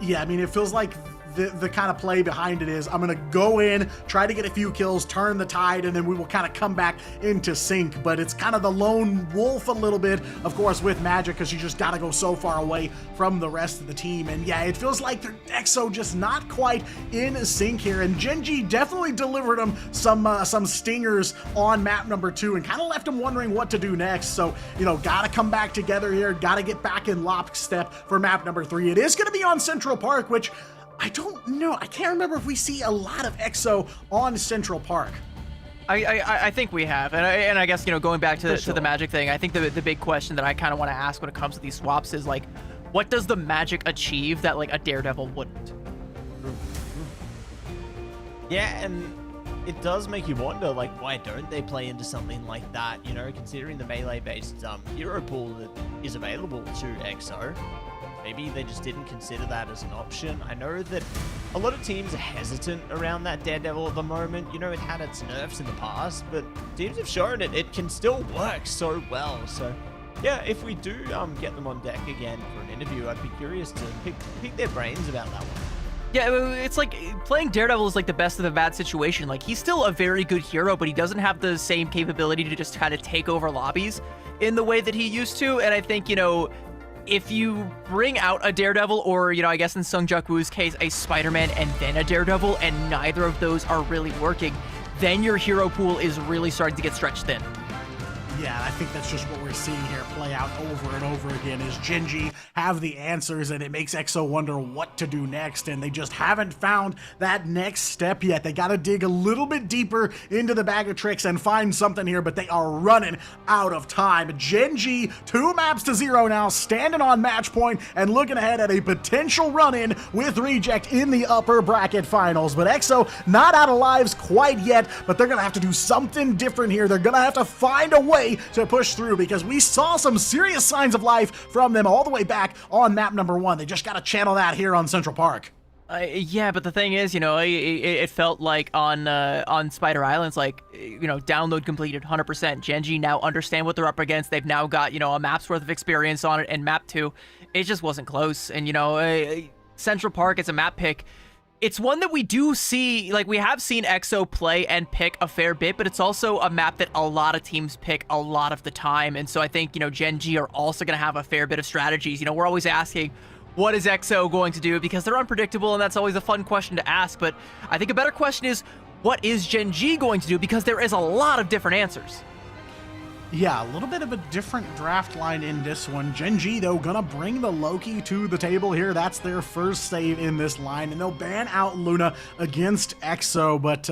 Yeah, I mean, it feels like the kind of play behind it is I'm going to go in, try to get a few kills, turn the tide, and then we will kind of come back into sync. But it's kind of the lone wolf a little bit, of course, with Magic, because you just got to go so far away from the rest of the team. And yeah, it feels like their EXO just not quite in sync here. And Gen G definitely delivered them some stingers on map number 2 and kind of left them wondering what to do next. So, you know, got to come back together here, got to get back in lockstep for map number 3. It is going to be on Central Park, which I don't know. I can't remember if we see a lot of EXO on Central Park. I think we have, and I guess, you know, going back to sure. the Magic thing, I think the big question that I kind of want to ask when it comes to these swaps is like, what does the Magic achieve that like a Daredevil wouldn't? Yeah, and it does make you wonder, like, why don't they play into something like that, you know, considering the melee-based hero pool that is available to EXO. Maybe they just didn't consider that as an option. I know that a lot of teams are hesitant around that Daredevil at the moment. You know, it had its nerfs in the past, but teams have shown it can still work so well. So, yeah, if we do get them on deck again for an interview, I'd be curious to pick their brains about that one. Yeah, it's like playing Daredevil is like the best of the bad situation. Like, he's still a very good hero, but he doesn't have the same capability to just kind of take over lobbies in the way that he used to. And I think, you know, if you bring out a Daredevil, or, you know, I guess in Sung Jak Woo's case, a Spider-Man and then a Daredevil, and neither of those are really working, then your hero pool is really starting to get stretched thin. Yeah, I think that's just what we're seeing here play out over and over again, is Gen G have the answers, and it makes EXO wonder what to do next, and they just haven't found that next step yet. They got to dig a little bit deeper into the bag of tricks and find something here, but they are running out of time. Gen G, 2 maps to 0 now, standing on match point and looking ahead at a potential run-in with Reject in the upper bracket finals. But EXO not out of lives quite yet, but they're going to have to do something different here. They're going to have to find a way to push through, because we saw some serious signs of life from them all the way back on map number 1. They just got to channel that here on Central Park. Yeah, but the thing is, you know, it felt like on Spider Islands, like, you know, download completed 100%. Gen G now understand what they're up against. They've now got, you know, a map's worth of experience on it, and map 2, it just wasn't close. And, you know, Central Park, it's a map pick. It's one that we do see, like, we have seen EXO play and pick a fair bit, but it's also a map that a lot of teams pick a lot of the time. And so I think, you know, Gen G are also going to have a fair bit of strategies. You know, we're always asking, what is EXO going to do? Because they're unpredictable, and that's always a fun question to ask. But I think a better question is, what is Gen G going to do? Because there is a lot of different answers. Yeah, a little bit of a different draft line in this one. Gen G, though, gonna bring the Loki to the table here. That's their first save in this line, and they'll ban out Luna against EXO, but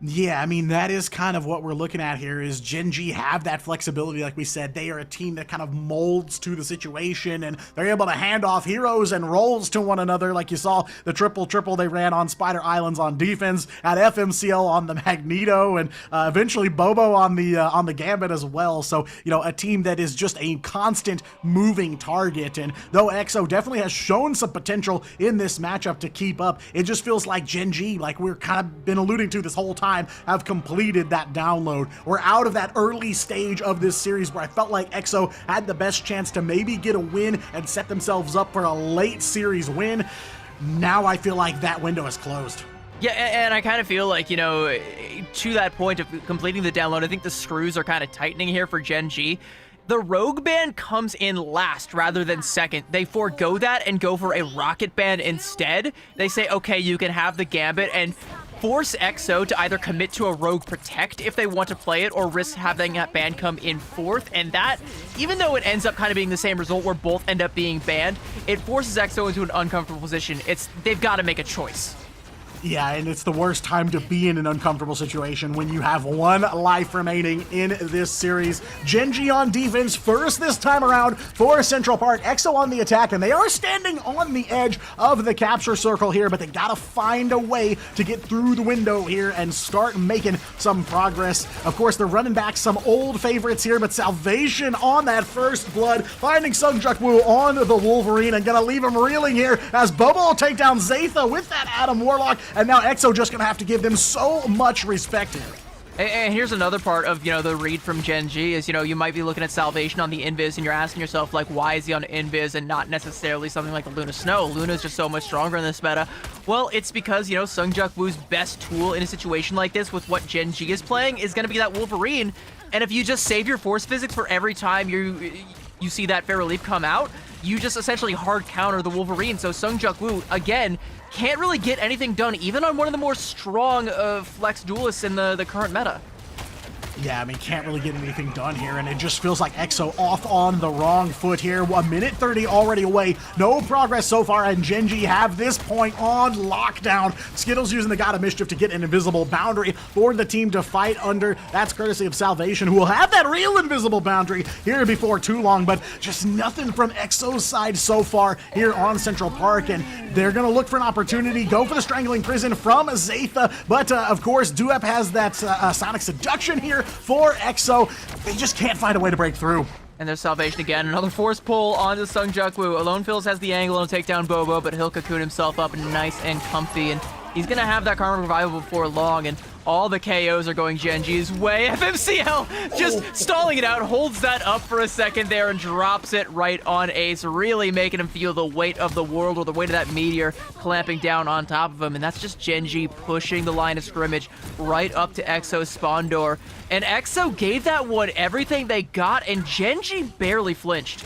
yeah, I mean, that is kind of what we're looking at here, is Gen G have that flexibility. Like we said, they are a team that kind of molds to the situation, and they're able to hand off heroes and roles to one another. Like you saw the triple they ran on Spider Islands on defense, at FMCL on the Magneto, and eventually Bobo on the Gambit as well. So, you know, a team that is just a constant moving target. And though EXO definitely has shown some potential in this matchup to keep up, it just feels like Gen G, like we're kind of been alluding to this whole time, have completed that download. We're out of that early stage of this series where I felt like EXO had the best chance to maybe get a win and set themselves up for a late series win. Now I feel like that window is closed. Yeah, and I kind of feel like, you know, to that point of completing the download, I think the screws are kind of tightening here for Gen G. The Rogue ban comes in last rather than second. They forego that and go for a Rocket ban instead. They say, okay, you can have the Gambit, and force EXO to either commit to a Rogue Protect if they want to play it, or risk having that ban come in 4th. And that, even though it ends up kind of being the same result where both end up being banned, it forces EXO into an uncomfortable position. They've got to make a choice. Yeah, and it's the worst time to be in an uncomfortable situation when you have 1 life remaining in this series. Gen G on defense first this time around for Central Park. EXO on the attack, and they are standing on the edge of the capture circle here, but they gotta find a way to get through the window here and start making some progress. Of course, they're running back some old favorites here, but Salvation on that first blood, finding Sung Jak Woo on the Wolverine, and gonna leave him reeling here as Bobo will take down Zatha with that Adam Warlock. And now EXO just gonna have to give them so much respect here. And here's another part of, the read from Gen G is, you might be looking at Salvation on the Invis and you're asking yourself, like, why is he on Invis and not necessarily something like a Luna Snow? Luna's just so much stronger in this meta. Well, it's because, Sungjak Woo's best tool in a situation like this with what Gen G is playing is going to be that Wolverine. And if you just save your force physics for every time you see that Fair Relief come out, you just essentially hard counter the Wolverine. So Sungjak Woo, again, can't really get anything done, even on one of the more strong flex duelists in the current meta. Yeah, I mean, can't really get anything done here, and it just feels like EXO off on the wrong foot here. 1 minute 30 already away. No progress so far, and Gen G have this point on lockdown. Skittles using the God of Mischief to get an invisible boundary for the team to fight under. That's courtesy of Salvation, who will have that real invisible boundary here before too long, but just nothing from EXO's side so far here on Central Park, and they're going to look for an opportunity, go for the Strangling Prison from Zatha, but of course, Duep has that Sonic Seduction here for EXO. They just can't find a way to break through. And there's Salvation again. Another force pull onto Sungjak Woo. Alone Phils has the angle and will take down Bobo, but he'll cocoon himself up nice and comfy, and he's going to have that Karma Revival before long, and all the KOs are going Gen G's way. FMCL just stalling it out, holds that up for a second there and drops it right on Ace, really making him feel the weight of the world, or the weight of that meteor clamping down on top of him. And that's just Gen G pushing the line of scrimmage right up to EXO's spawn door. And EXO gave that one everything they got, and Gen G barely flinched.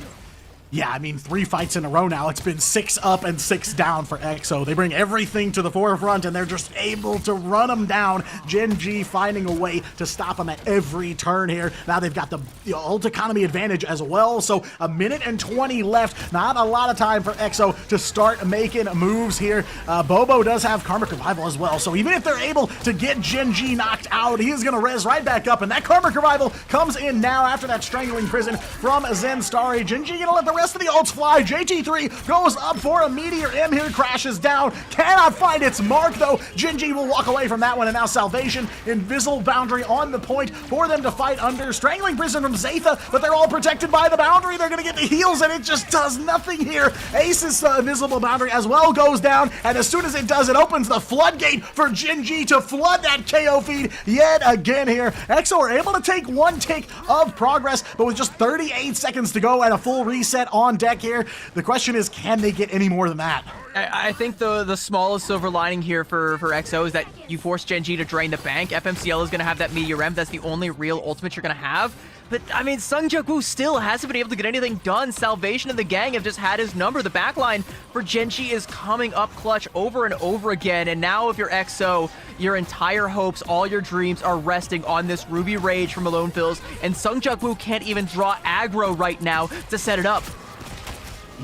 Yeah, I mean, 3 fights in a row now. It's been 6 up and 6 down for EXO. They bring everything to the forefront, and they're just able to run them down. Gen G finding a way to stop them at every turn here. Now they've got the ult economy advantage as well, so 1 minute and 20 left. Not a lot of time for EXO to start making moves here. Bobo does have Karmic Revival as well, so even if they're able to get Gen G knocked out, he is going to res right back up, and that Karmic Revival comes in now after that Strangling Prison from Zenstari. Gen G going to let the rest of the ults fly. JT3 goes up for a Meteor M here, crashes down, cannot find its mark though. Gen G will walk away from that one, and now Salvation, invisible boundary on the point for them to fight under. Strangling Prison from Zatha, but they're all protected by the boundary. They're gonna get the heals, and it just does nothing here. Ace's invisible boundary as well goes down, and as soon as it does, it opens the floodgate for Gen G to flood that KO feed yet again here. EXO are able to take 1 tick of progress, but with just 38 seconds to go and a full reset on deck here, the question is, can they get any more than that? I think the smallest silver lining here for EXO is that you force Gen G to drain the bank. FMCL is going to have that Meteor M. That's the only real ultimate you're going to have. But, I mean, Sungjak Woo still hasn't been able to get anything done. Salvation and the gang have just had his number. The backline for Gen G is coming up clutch over and over again. And now if you're EXO, your entire hopes, all your dreams are resting on this Ruby Rage from Alone Phils. And Sungjak Woo can't even draw aggro right now to set it up.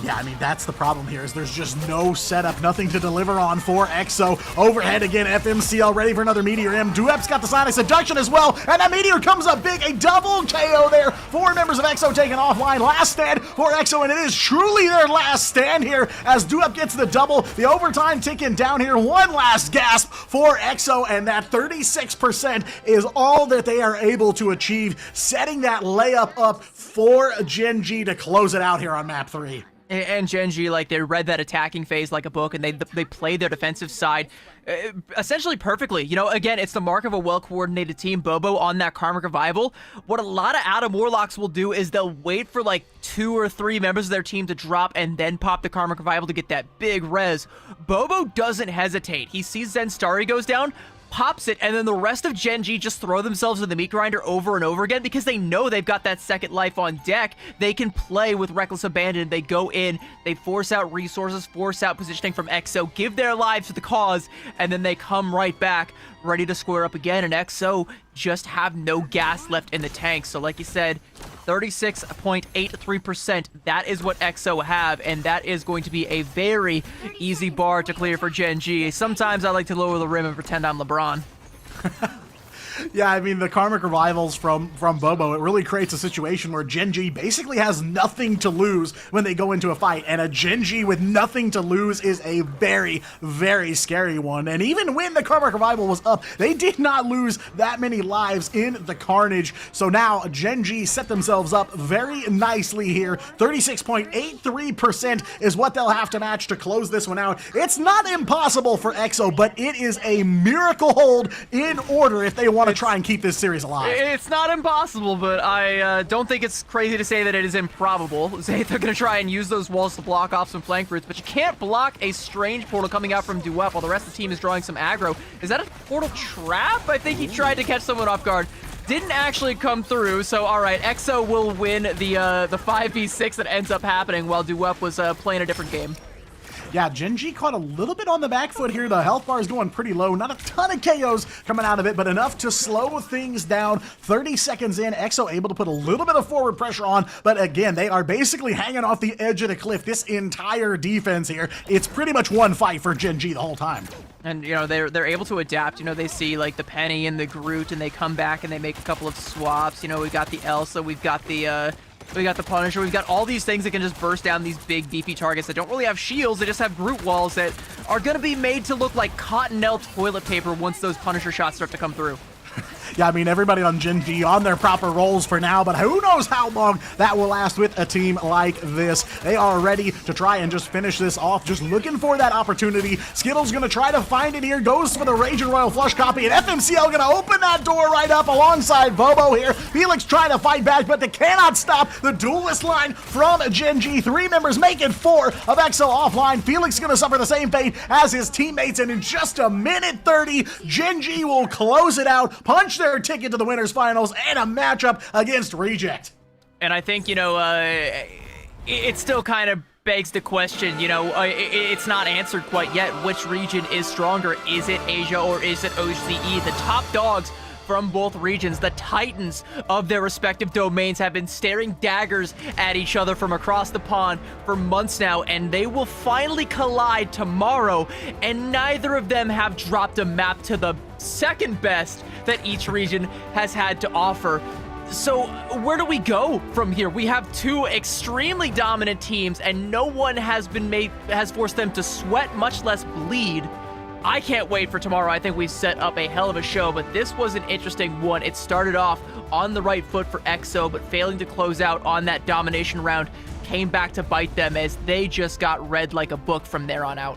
Yeah, I mean, that's the problem here, is there's just no setup, nothing to deliver on for EXO. Overhead again, FMCL ready for another Meteor M. Duep's got the Sonic Seduction as well, and that Meteor comes up big, a double KO there. 4 members of EXO taken offline. Last stand for EXO, and it is truly their last stand here as Duep gets the double. The overtime ticking down here. One last gasp for EXO, and that 36% is all that they are able to achieve, setting that layup up for Gen G to close it out here on map 3. And Gen G, like, they read that attacking phase like a book, and they played their defensive side essentially perfectly. You know, again, it's the mark of a well-coordinated team. Bobo on that Karmic Revival. What a lot of Adam Warlocks will do is they'll wait for like 2 or 3 members of their team to drop and then pop the Karmic Revival to get that big res. Bobo doesn't hesitate. He sees Zenstari goes down, pops it, and then the rest of Gen G just throw themselves in the meat grinder over and over again because they know they've got that second life on deck. They can play with Reckless Abandon. They go in, they force out resources, force out positioning from EXO, give their lives to the cause, and then they come right back ready to square up again, and EXO just have no gas left in the tank. So like you said, 36.83%, that is what EXO have, and that is going to be a very easy bar to clear for Gen G. Sometimes I like to lower the rim and pretend I'm LeBron. Yeah, I mean, the Karmic Revivals from Bobo, it really creates a situation where Gen G basically has nothing to lose when they go into a fight, and a Gen G with nothing to lose is a very, very scary one. And even when the Karmic Revival was up, they did not lose that many lives in the carnage. So now Gen G set themselves up very nicely here. 36.83% is what they'll have to match to close this one out. It's not impossible for EXO, but it is a miracle hold in order if they want to to try and keep this series alive. It's not impossible, but I don't think it's crazy to say that it is improbable. Say they're going to try and use those walls to block off some flank routes, but you can't block a strange portal coming out from Duep while the rest of the team is drawing some aggro. Is that a portal trap? I think he tried to catch someone off guard. Didn't actually come through, so all right, EXO will win the 5v6 that ends up happening while Duep was playing a different game. Yeah, Gen G caught a little bit on the back foot here. The health bar is going pretty low. Not a ton of KOs coming out of it, but enough to slow things down. 30 seconds in, EXO able to put a little bit of forward pressure on, but again, they are basically hanging off the edge of the cliff. This entire defense here, it's pretty much one fight for Gen G the whole time. And, you know, they're able to adapt. You know, they see, like, the Penny and the Groot, and they come back and they make a couple of swaps. You know, we've got the Elsa, we've got the Punisher, we've got all these things that can just burst down these big, beefy targets that don't really have shields. They just have Groot walls that are going to be made to look like Cottonelle toilet paper once those Punisher shots start to come through. Yeah, I mean, everybody on Gen G on their proper roles for now, but who knows how long that will last with a team like this. They are ready to try and just finish this off, just looking for that opportunity. Skittle's going to try to find it here, goes for the Raging Royal Flush copy, and FMCL going to open that door right up alongside Bobo here. Felix trying to fight back, but they cannot stop the duelist line from Gen G. 3 members make it 4 of EXO offline. Felix going to suffer the same fate as his teammates, and in just a minute 30, Gen G will close it out, punch their ticket to the winners finals, and a matchup against Reject. And I think, you know, it still kind of begs the question, you know, it's not answered quite yet. Which region is stronger? Is it Asia or is it OCE? The top dogs from both regions, the titans of their respective domains, have been staring daggers at each other from across the pond for months now, and they will finally collide tomorrow, and neither of them have dropped a map to the second best that each region has had to offer. So where do we go from here? We have two extremely dominant teams, and no one has forced them to sweat, much less bleed. I can't wait for tomorrow. I think we've set up a hell of a show, but this was an interesting one. It started off on the right foot for EXO, but failing to close out on that domination round came back to bite them as they just got read like a book from there on out.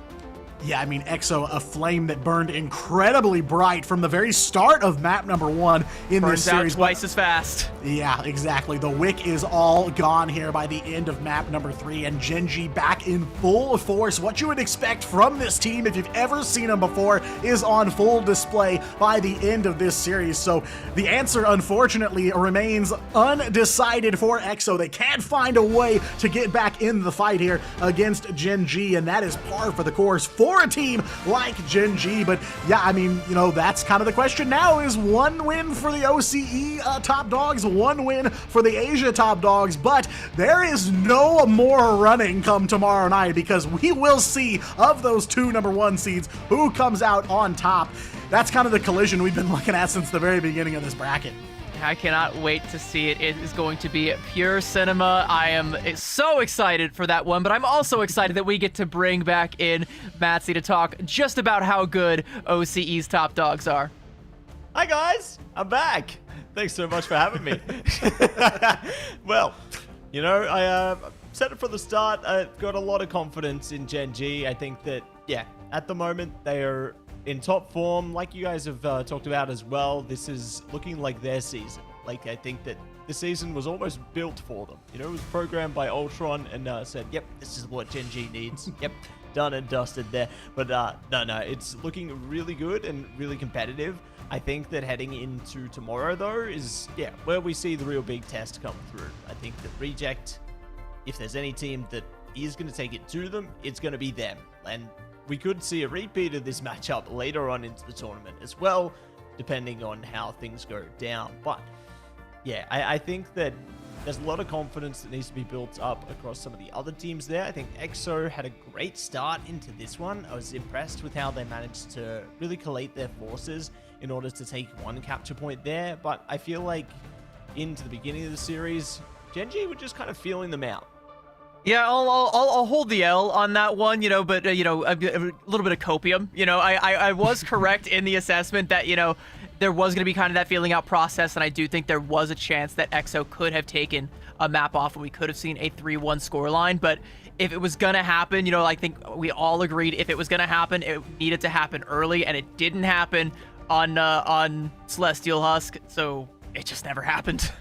Yeah, I mean, EXO, a flame that burned incredibly bright from the very start of map number 1 in this series. Burns out twice as fast. Yeah, exactly. The wick is all gone here by the end of map number 3, and Gen G back in full force. What you would expect from this team, if you've ever seen them before, is on full display by the end of this series. So the answer, unfortunately, remains undecided for EXO. They can't find a way to get back in the fight here against Gen G, and that is par for the course for a team like Gen G. But yeah, I mean, you know, that's kind of the question now, is one win for the OCE top dogs, one win for the Asia top dogs, but there is no more running come tomorrow night, because we will see, of those two number 1 seeds, who comes out on top. That's kind of the collision we've been looking at since the very beginning of this bracket. I cannot wait to see it. It is going to be pure cinema. I am so excited for that one, but I'm also excited that we get to bring back in Matsy to talk just about how good OCE's top dogs are. Hi guys, I'm back. Thanks so much for having me. Well, you know, I said it from the start, I've got a lot of confidence in Gen G. I think that, yeah, at the moment they are in top form, like you guys have talked about as well. This is looking like their season. Like, I think that the season was almost built for them. You know, it was programmed by Ultron and said, yep, this is what Gen G needs. Yep, done and dusted there. But no, it's looking really good and really competitive. I think that heading into tomorrow, though, is, yeah, where we see the real big test come through. I think that Reject, if there's any team that is going to take it to them, it's going to be them. And we could see a repeat of this matchup later on into the tournament as well, depending on how things go down. But yeah, I think that there's a lot of confidence that needs to be built up across some of the other teams there. I think EXO had a great start into this one. I was impressed with how they managed to really collate their forces in order to take one capture point there. But I feel like into the beginning of the series, Gen G were just kind of feeling them out. Yeah, I'll hold the L on that one, you know, but, you know, a little bit of copium. You know, I was correct in the assessment that, you know, there was going to be kind of that feeling out process, and I do think there was a chance that EXO could have taken a map off and we could have seen a 3-1 scoreline. But if it was going to happen, you know, I think we all agreed if it was going to happen, it needed to happen early, and it didn't happen. on Celestial Husk, so it just never happened.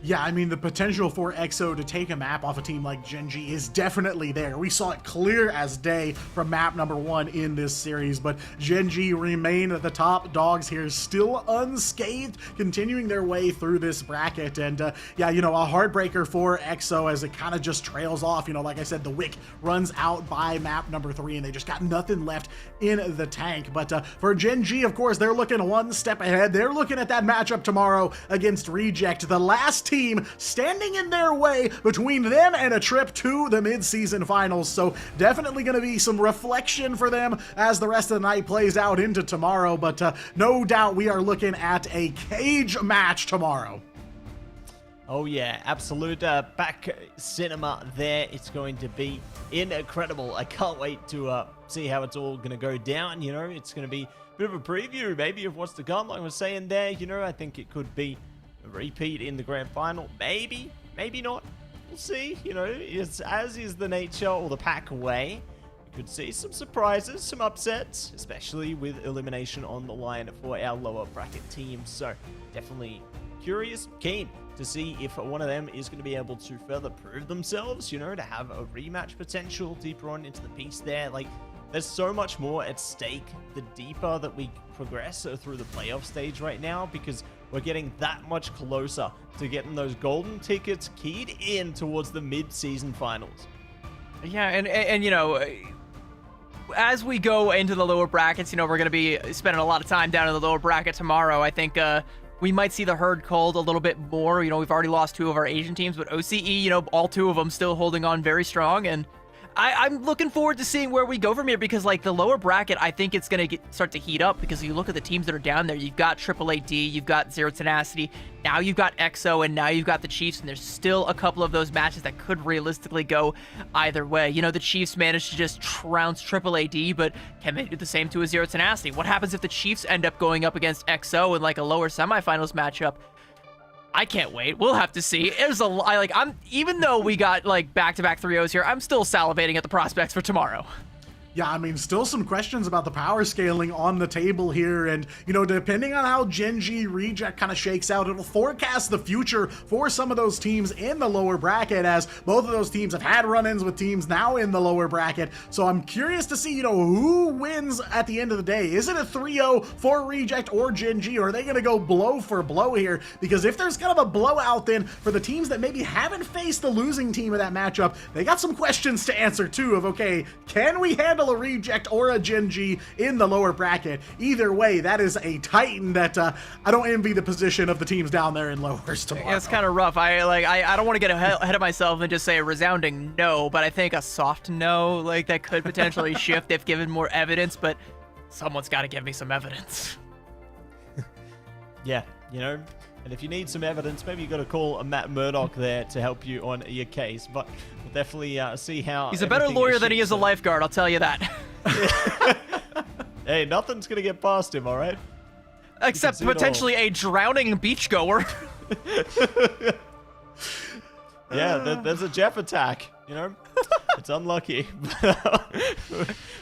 Yeah, I mean, the potential for EXO to take a map off a team like Gen G is definitely there. We saw it clear as day from map number 1 in this series, but Gen G remain the top dogs here, still unscathed, continuing their way through this bracket. And yeah, you know, a heartbreaker for EXO as it kind of just trails off. You know, like I said, the wick runs out by map number 3, and they just got nothing left in the tank. But for Gen G, of course, they're looking one step ahead. They're looking at that matchup tomorrow against Reject, the last team standing in their way between them and a trip to the mid-season finals. So definitely going to be some reflection for them as the rest of the night plays out into tomorrow. But no doubt we are looking at a cage match tomorrow. Oh yeah, absolute PAC cinema there. It's going to be incredible. I can't wait to see how it's all going to go down. You know, it's going to be a bit of a preview maybe of what's to come. Like I was saying there, you know, I think it could be a repeat in the grand final. Maybe, maybe not. We'll see. You know, it's, as is the nature or the PAC way. We could see some surprises, some upsets, especially with elimination on the line for our lower bracket teams. So definitely curious, keen to see if one of them is going to be able to further prove themselves, you know, to have a rematch potential deeper on into the piece there. Like, there's so much more at stake the deeper that we progress through the playoff stage right now, because we're getting that much closer to getting those golden tickets keyed in towards the mid-season finals. Yeah, and you know, as we go into the lower brackets, you know, we're going to be spending a lot of time down in the lower bracket tomorrow. I think we might see the herd cold a little bit more. You know, we've already lost 2 of our Asian teams, but OCE, you know, all 2 of them still holding on very strong. And I'm looking forward to seeing where we go from here, because like the lower bracket, I think it's going to start to heat up, because you look at the teams that are down there. You've got AAAD, you've got Zero Tenacity, now you've got EXO, and now you've got the Chiefs, and there's still a couple of those matches that could realistically go either way. You know, the Chiefs managed to just trounce AAAD, but can they do the same to a Zero Tenacity? What happens if the Chiefs end up going up against EXO in like a lower semifinals matchup? I can't wait. We'll have to see. Even though we got like back-to-back 3-0s here, I'm still salivating at the prospects for tomorrow. Yeah, I mean, still some questions about the power scaling on the table here, and, you know, depending on how Gen G Reject kind of shakes out, it'll forecast the future for some of those teams in the lower bracket, as both of those teams have had run-ins with teams now in the lower bracket. So I'm curious to see, you know, who wins at the end of the day. Is it a 3-0 for Reject or Gen G, or are they going to go blow for blow here? Because if there's kind of a blowout, then for the teams that maybe haven't faced the losing team of that matchup, they got some questions to answer too of, okay, can we handle a Reject or a Gen G in the lower bracket? Either way, that is a Titan that I don't envy the position of the teams down there in lowers tomorrow. Yeah, it's kind of rough. I don't want to get ahead of myself and just say a resounding no, but I think a soft no, like, that could potentially shift if given more evidence, but someone's got to give me some evidence. Yeah, you know, and if you need some evidence, maybe you got to call a Matt Murdoch there to help you on your case. But we'll definitely see how. He's a better lawyer than he is a lifeguard, I'll tell you that. Hey, nothing's gonna get past him, all right? Except potentially a drowning beachgoer. Yeah, there's a Jeff attack, you know? It's unlucky.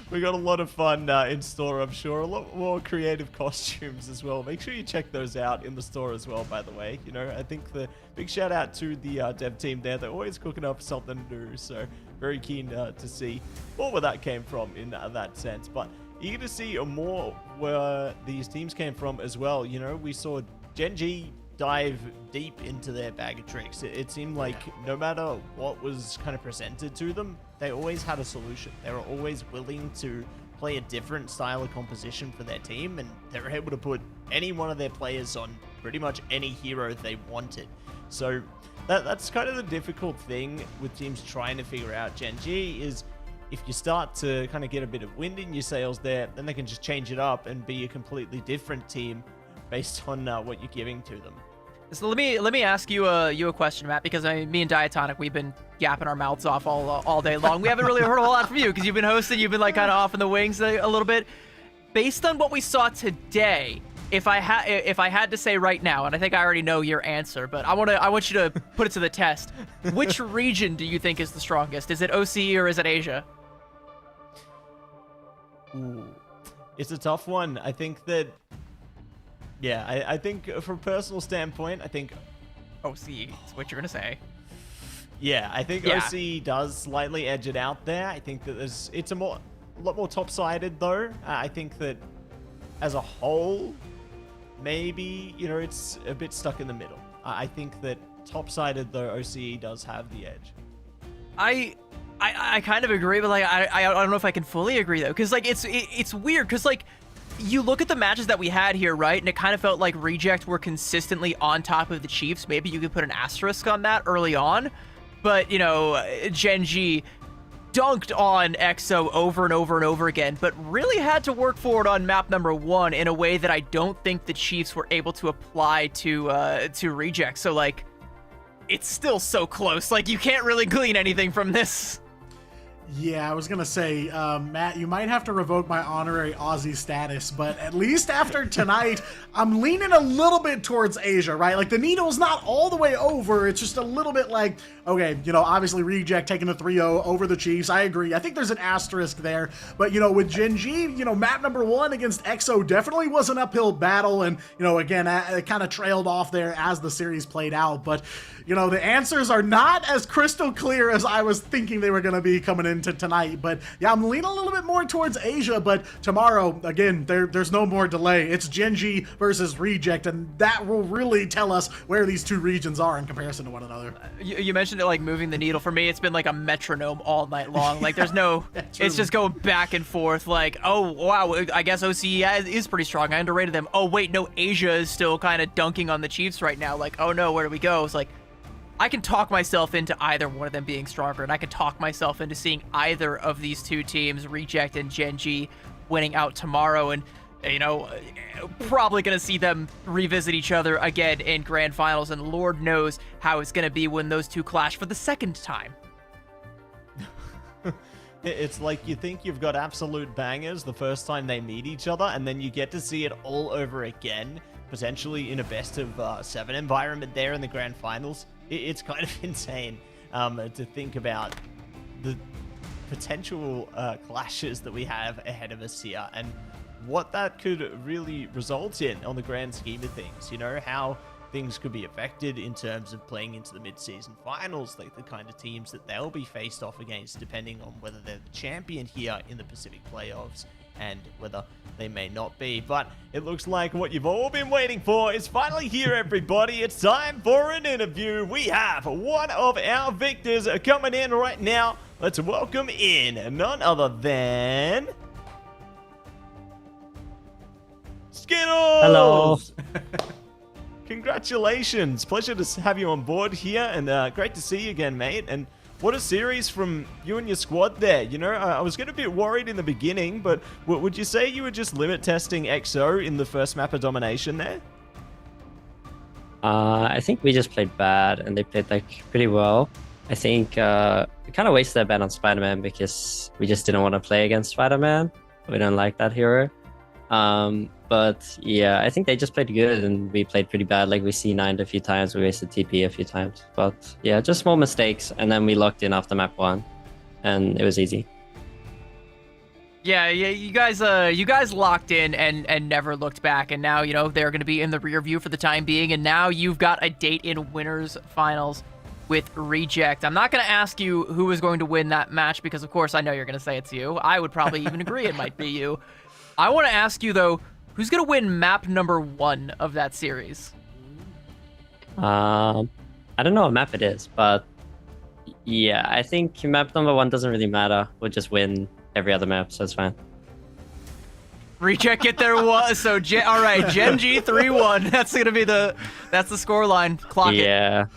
We got a lot of fun in store, I'm sure. A lot more creative costumes as well. Make sure you check those out in the store as well, by the way. You know, I think the big shout out to the dev team there. They're always cooking up something new, so very keen to see more where that came from in that sense. But eager to see more where these teams came from as well. You know, we saw Gen G dive deep into their bag of tricks. It seemed like no matter what was kind of presented to them, they always had a solution. They were always willing to play a different style of composition for their team, and they were able to put any one of their players on pretty much any hero they wanted. So that's kind of the difficult thing with teams trying to figure out Gen G, is if you start to kind of get a bit of wind in your sails there, then they can just change it up and be a completely different team based on what you're giving to them. So let me ask you a question, Matt, because me and Diatonic, we've been yapping our mouths off all day long. We haven't really heard a whole lot from you because you've been hosting, you've been like kind of off in the wings a little bit. Based on what we saw today, if I had to say right now, and I think I already know your answer, but I want you to put it to the test. Which region do you think is the strongest? Is it OCE or is it Asia? Ooh, it's a tough one. I think that Yeah, I think from a personal standpoint, I think Oh, see, it's what you're gonna say. yeah, I think Yeah. OC does slightly edge it out there. I think that it's a lot more top-sided though. I think that as a whole, maybe it's a bit stuck in the middle. I think that top-sided though, OCE does have the edge. I kind of agree, but like I don't know if I can fully agree though, because like it's weird, because like you look at the matches that we had here, right, and it kind of felt like Reject were consistently on top of the Chiefs. Maybe you could put an asterisk on that early on, but Gen G dunked on EXO over and over and over again, but really had to work forward on map number 1 in a way that I don't think the Chiefs were able to apply to Reject. So like, it's still so close. Like, you can't really glean anything from this. Yeah, I was going to say, Matt, you might have to revoke my honorary Aussie status, but at least after tonight, I'm leaning a little bit towards Asia, right? Like, the needle's not all the way over. It's just a little bit like, okay, obviously Reject taking the 3-0 over the Chiefs. I agree. I think there's an asterisk there. But, with Gen G, map number 1 against EXO definitely was an uphill battle. And, again, it kind of trailed off there as the series played out. But, the answers are not as crystal clear as I was thinking they were going to be coming into tonight. But yeah, I'm leaning a little bit more towards Asia. But tomorrow, again, there's no more delay. It's Gen G versus Reject, and that will really tell us where these two regions are in comparison to one another. You mentioned it like moving the needle. For me, it's been like a metronome all night long. Like there's no, it's just going back and forth. Like, oh wow, I guess OCE is pretty strong. I underrated them. Oh wait, no, Asia is still kind of dunking on the Chiefs right now. Like, oh no, where do we go? It's like, I can talk myself into either one of them being stronger, and I can talk myself into seeing either of these two teams, Reject and Gen G, winning out tomorrow. And probably going to see them revisit each other again in grand finals, and Lord knows how it's going to be when those two clash for the second time. It's like you think you've got absolute bangers the first time they meet each other, and then you get to see it all over again, potentially in a best of 7 environment there in the grand finals. It's kind of insane to think about the potential clashes that we have ahead of us here, and what that could really result in on the grand scheme of things. How things could be affected in terms of playing into the mid-season finals, like the kind of teams that they'll be faced off against, depending on whether they're the champion here in the Pacific playoffs and whether they may not be. But it looks like what you've all been waiting for is finally here, everybody. It's time for an interview. We have one of our victors coming in right now. Let's welcome in none other than Skittles! Hello. Congratulations. Pleasure to have you on board here, and great to see you again, mate. And what a series from you and your squad there. I was getting a bit worried in the beginning, but would you say you were just limit testing EXO in the first map of domination there? I think we just played bad, and they played pretty well. I think we kind of wasted their bet on Spider-Man because we just didn't want to play against Spider-Man. We don't like that hero. But yeah, I think they just played good, and we played pretty bad. Like, we C9'd a few times, we wasted TP a few times. But yeah, just small mistakes, and then we locked in after map 1, and it was easy. Yeah, you guys locked in and never looked back, and now they're going to be in the rear view for the time being, and now you've got a date in winners finals with Reject. I'm not going to ask you who is going to win that match, because of course I know you're going to say it's you. I would probably even agree it might be you. I want to ask you though, who's going to win map number 1 of that series? I don't know what map it is, but yeah, I think map number 1 doesn't really matter. We'll just win every other map, so it's fine. Reject get there one. So all right, Gen G 3-1. That's gonna be that's the score line. Clock it.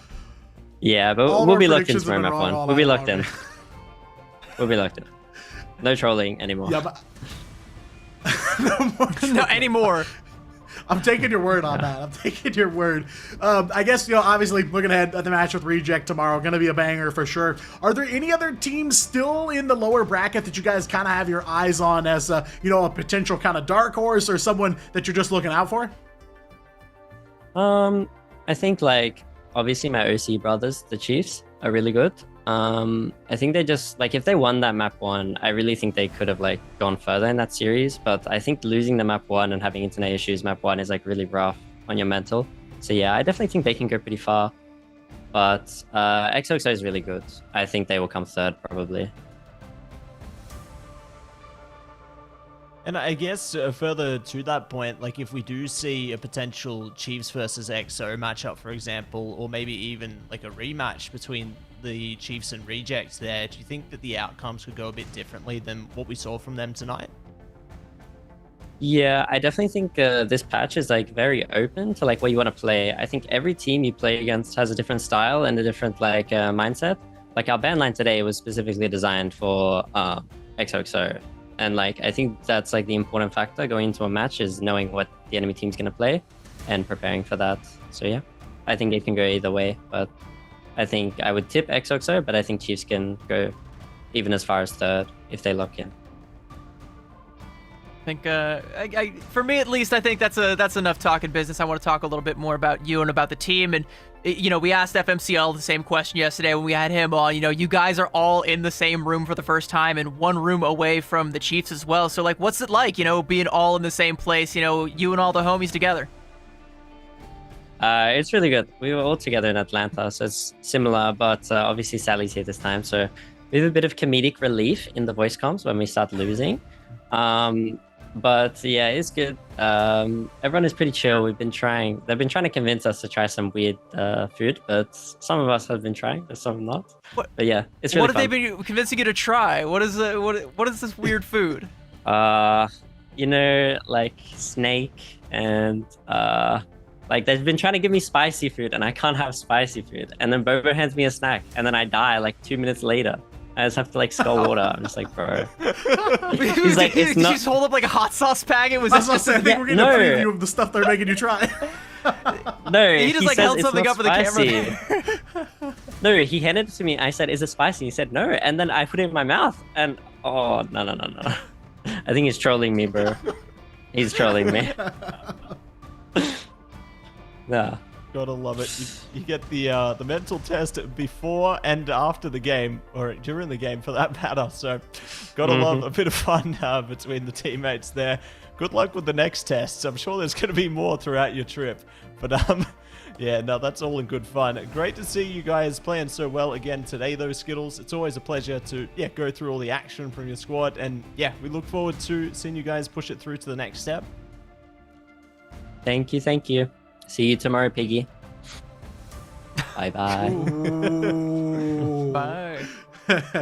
Yeah, but All we'll our be locked in predictions for have been map wrong 1. all We'll be night locked long. in. We'll be locked in. No trolling anymore. Yeah, but No anymore. I'm taking your word on that. I'm taking your word. I guess, obviously looking ahead at the match with Reject tomorrow, going to be a banger for sure. Are there any other teams still in the lower bracket that you guys kind of have your eyes on as, a potential kind of dark horse, or someone that you're just looking out for? I think, obviously my OC brothers, the Chiefs, are really good. I think they just like if they won that map 1, I really think they could have like gone further in that series. But I think losing the map 1 and having internet issues map 1 is like really rough on your mental. So yeah, I definitely think they can go pretty far. But XOXO is really good. I think they will come third probably. And I guess further to that point, like if we do see a potential Chiefs versus EXO matchup, for example, or maybe even like a rematch between the Chiefs and Rejects there, do you think that the outcomes could go a bit differently than what we saw from them tonight? Yeah, I definitely think this patch is like very open to like what you want to play. I think every team you play against has a different style and a different like mindset. Like our ban line today was specifically designed for XOXO. And like I think that's like the important factor going into a match is knowing what the enemy team's gonna play and preparing for that. So yeah, I think it can go either way, but I think I would tip XOXO, but I think Chiefs can go even as far as third if they lock in. I think, for me at least, I think that's enough talking business. I want to talk a little bit more about you and about the team. And you know, we asked FMCL the same question yesterday when we had him on. You know, you guys are all in the same room for the first time and one room away from the Chiefs as well. So like, what's it like, you know, being all in the same place? You know, you and all the homies together. It's really good. We were all together in Atlanta, so it's similar, but obviously Sally's here this time, so we have a bit of comedic relief in the voice comms when we start losing. But yeah, it's good. Everyone is pretty chill. They've been trying to convince us to try some weird food, but some of us have been trying, but some not. But yeah, it's really fun. What have they been convincing you to try? What is this weird food? You know, like snake and like they've been trying to give me spicy food and I can't have spicy food. And then Bobo hands me a snack and then I die like 2 minutes later. I just have to like skull water. I'm just like, bro. He's like, it's not. You just hold up like a hot sauce packet. I think we're getting a preview of the stuff they're making you try. No, he just like held something up with the camera. No, he handed it to me. I said, "Is it spicy?" He said, "No," and then I put it in my mouth, and oh no. I think he's trolling me, bro. He's trolling me. Yeah. Gotta love it. You get the mental test before and after the game, or during the game for that matter. So, gotta love a bit of fun between the teammates there. Good luck with the next tests. I'm sure there's gonna be more throughout your trip. But yeah, no, that's all in good fun. Great to see you guys playing so well again today, though, Skittles. It's always a pleasure to go through all the action from your squad, and yeah, we look forward to seeing you guys push it through to the next step. Thank you. See you tomorrow, Piggy. Bye-bye. Bye.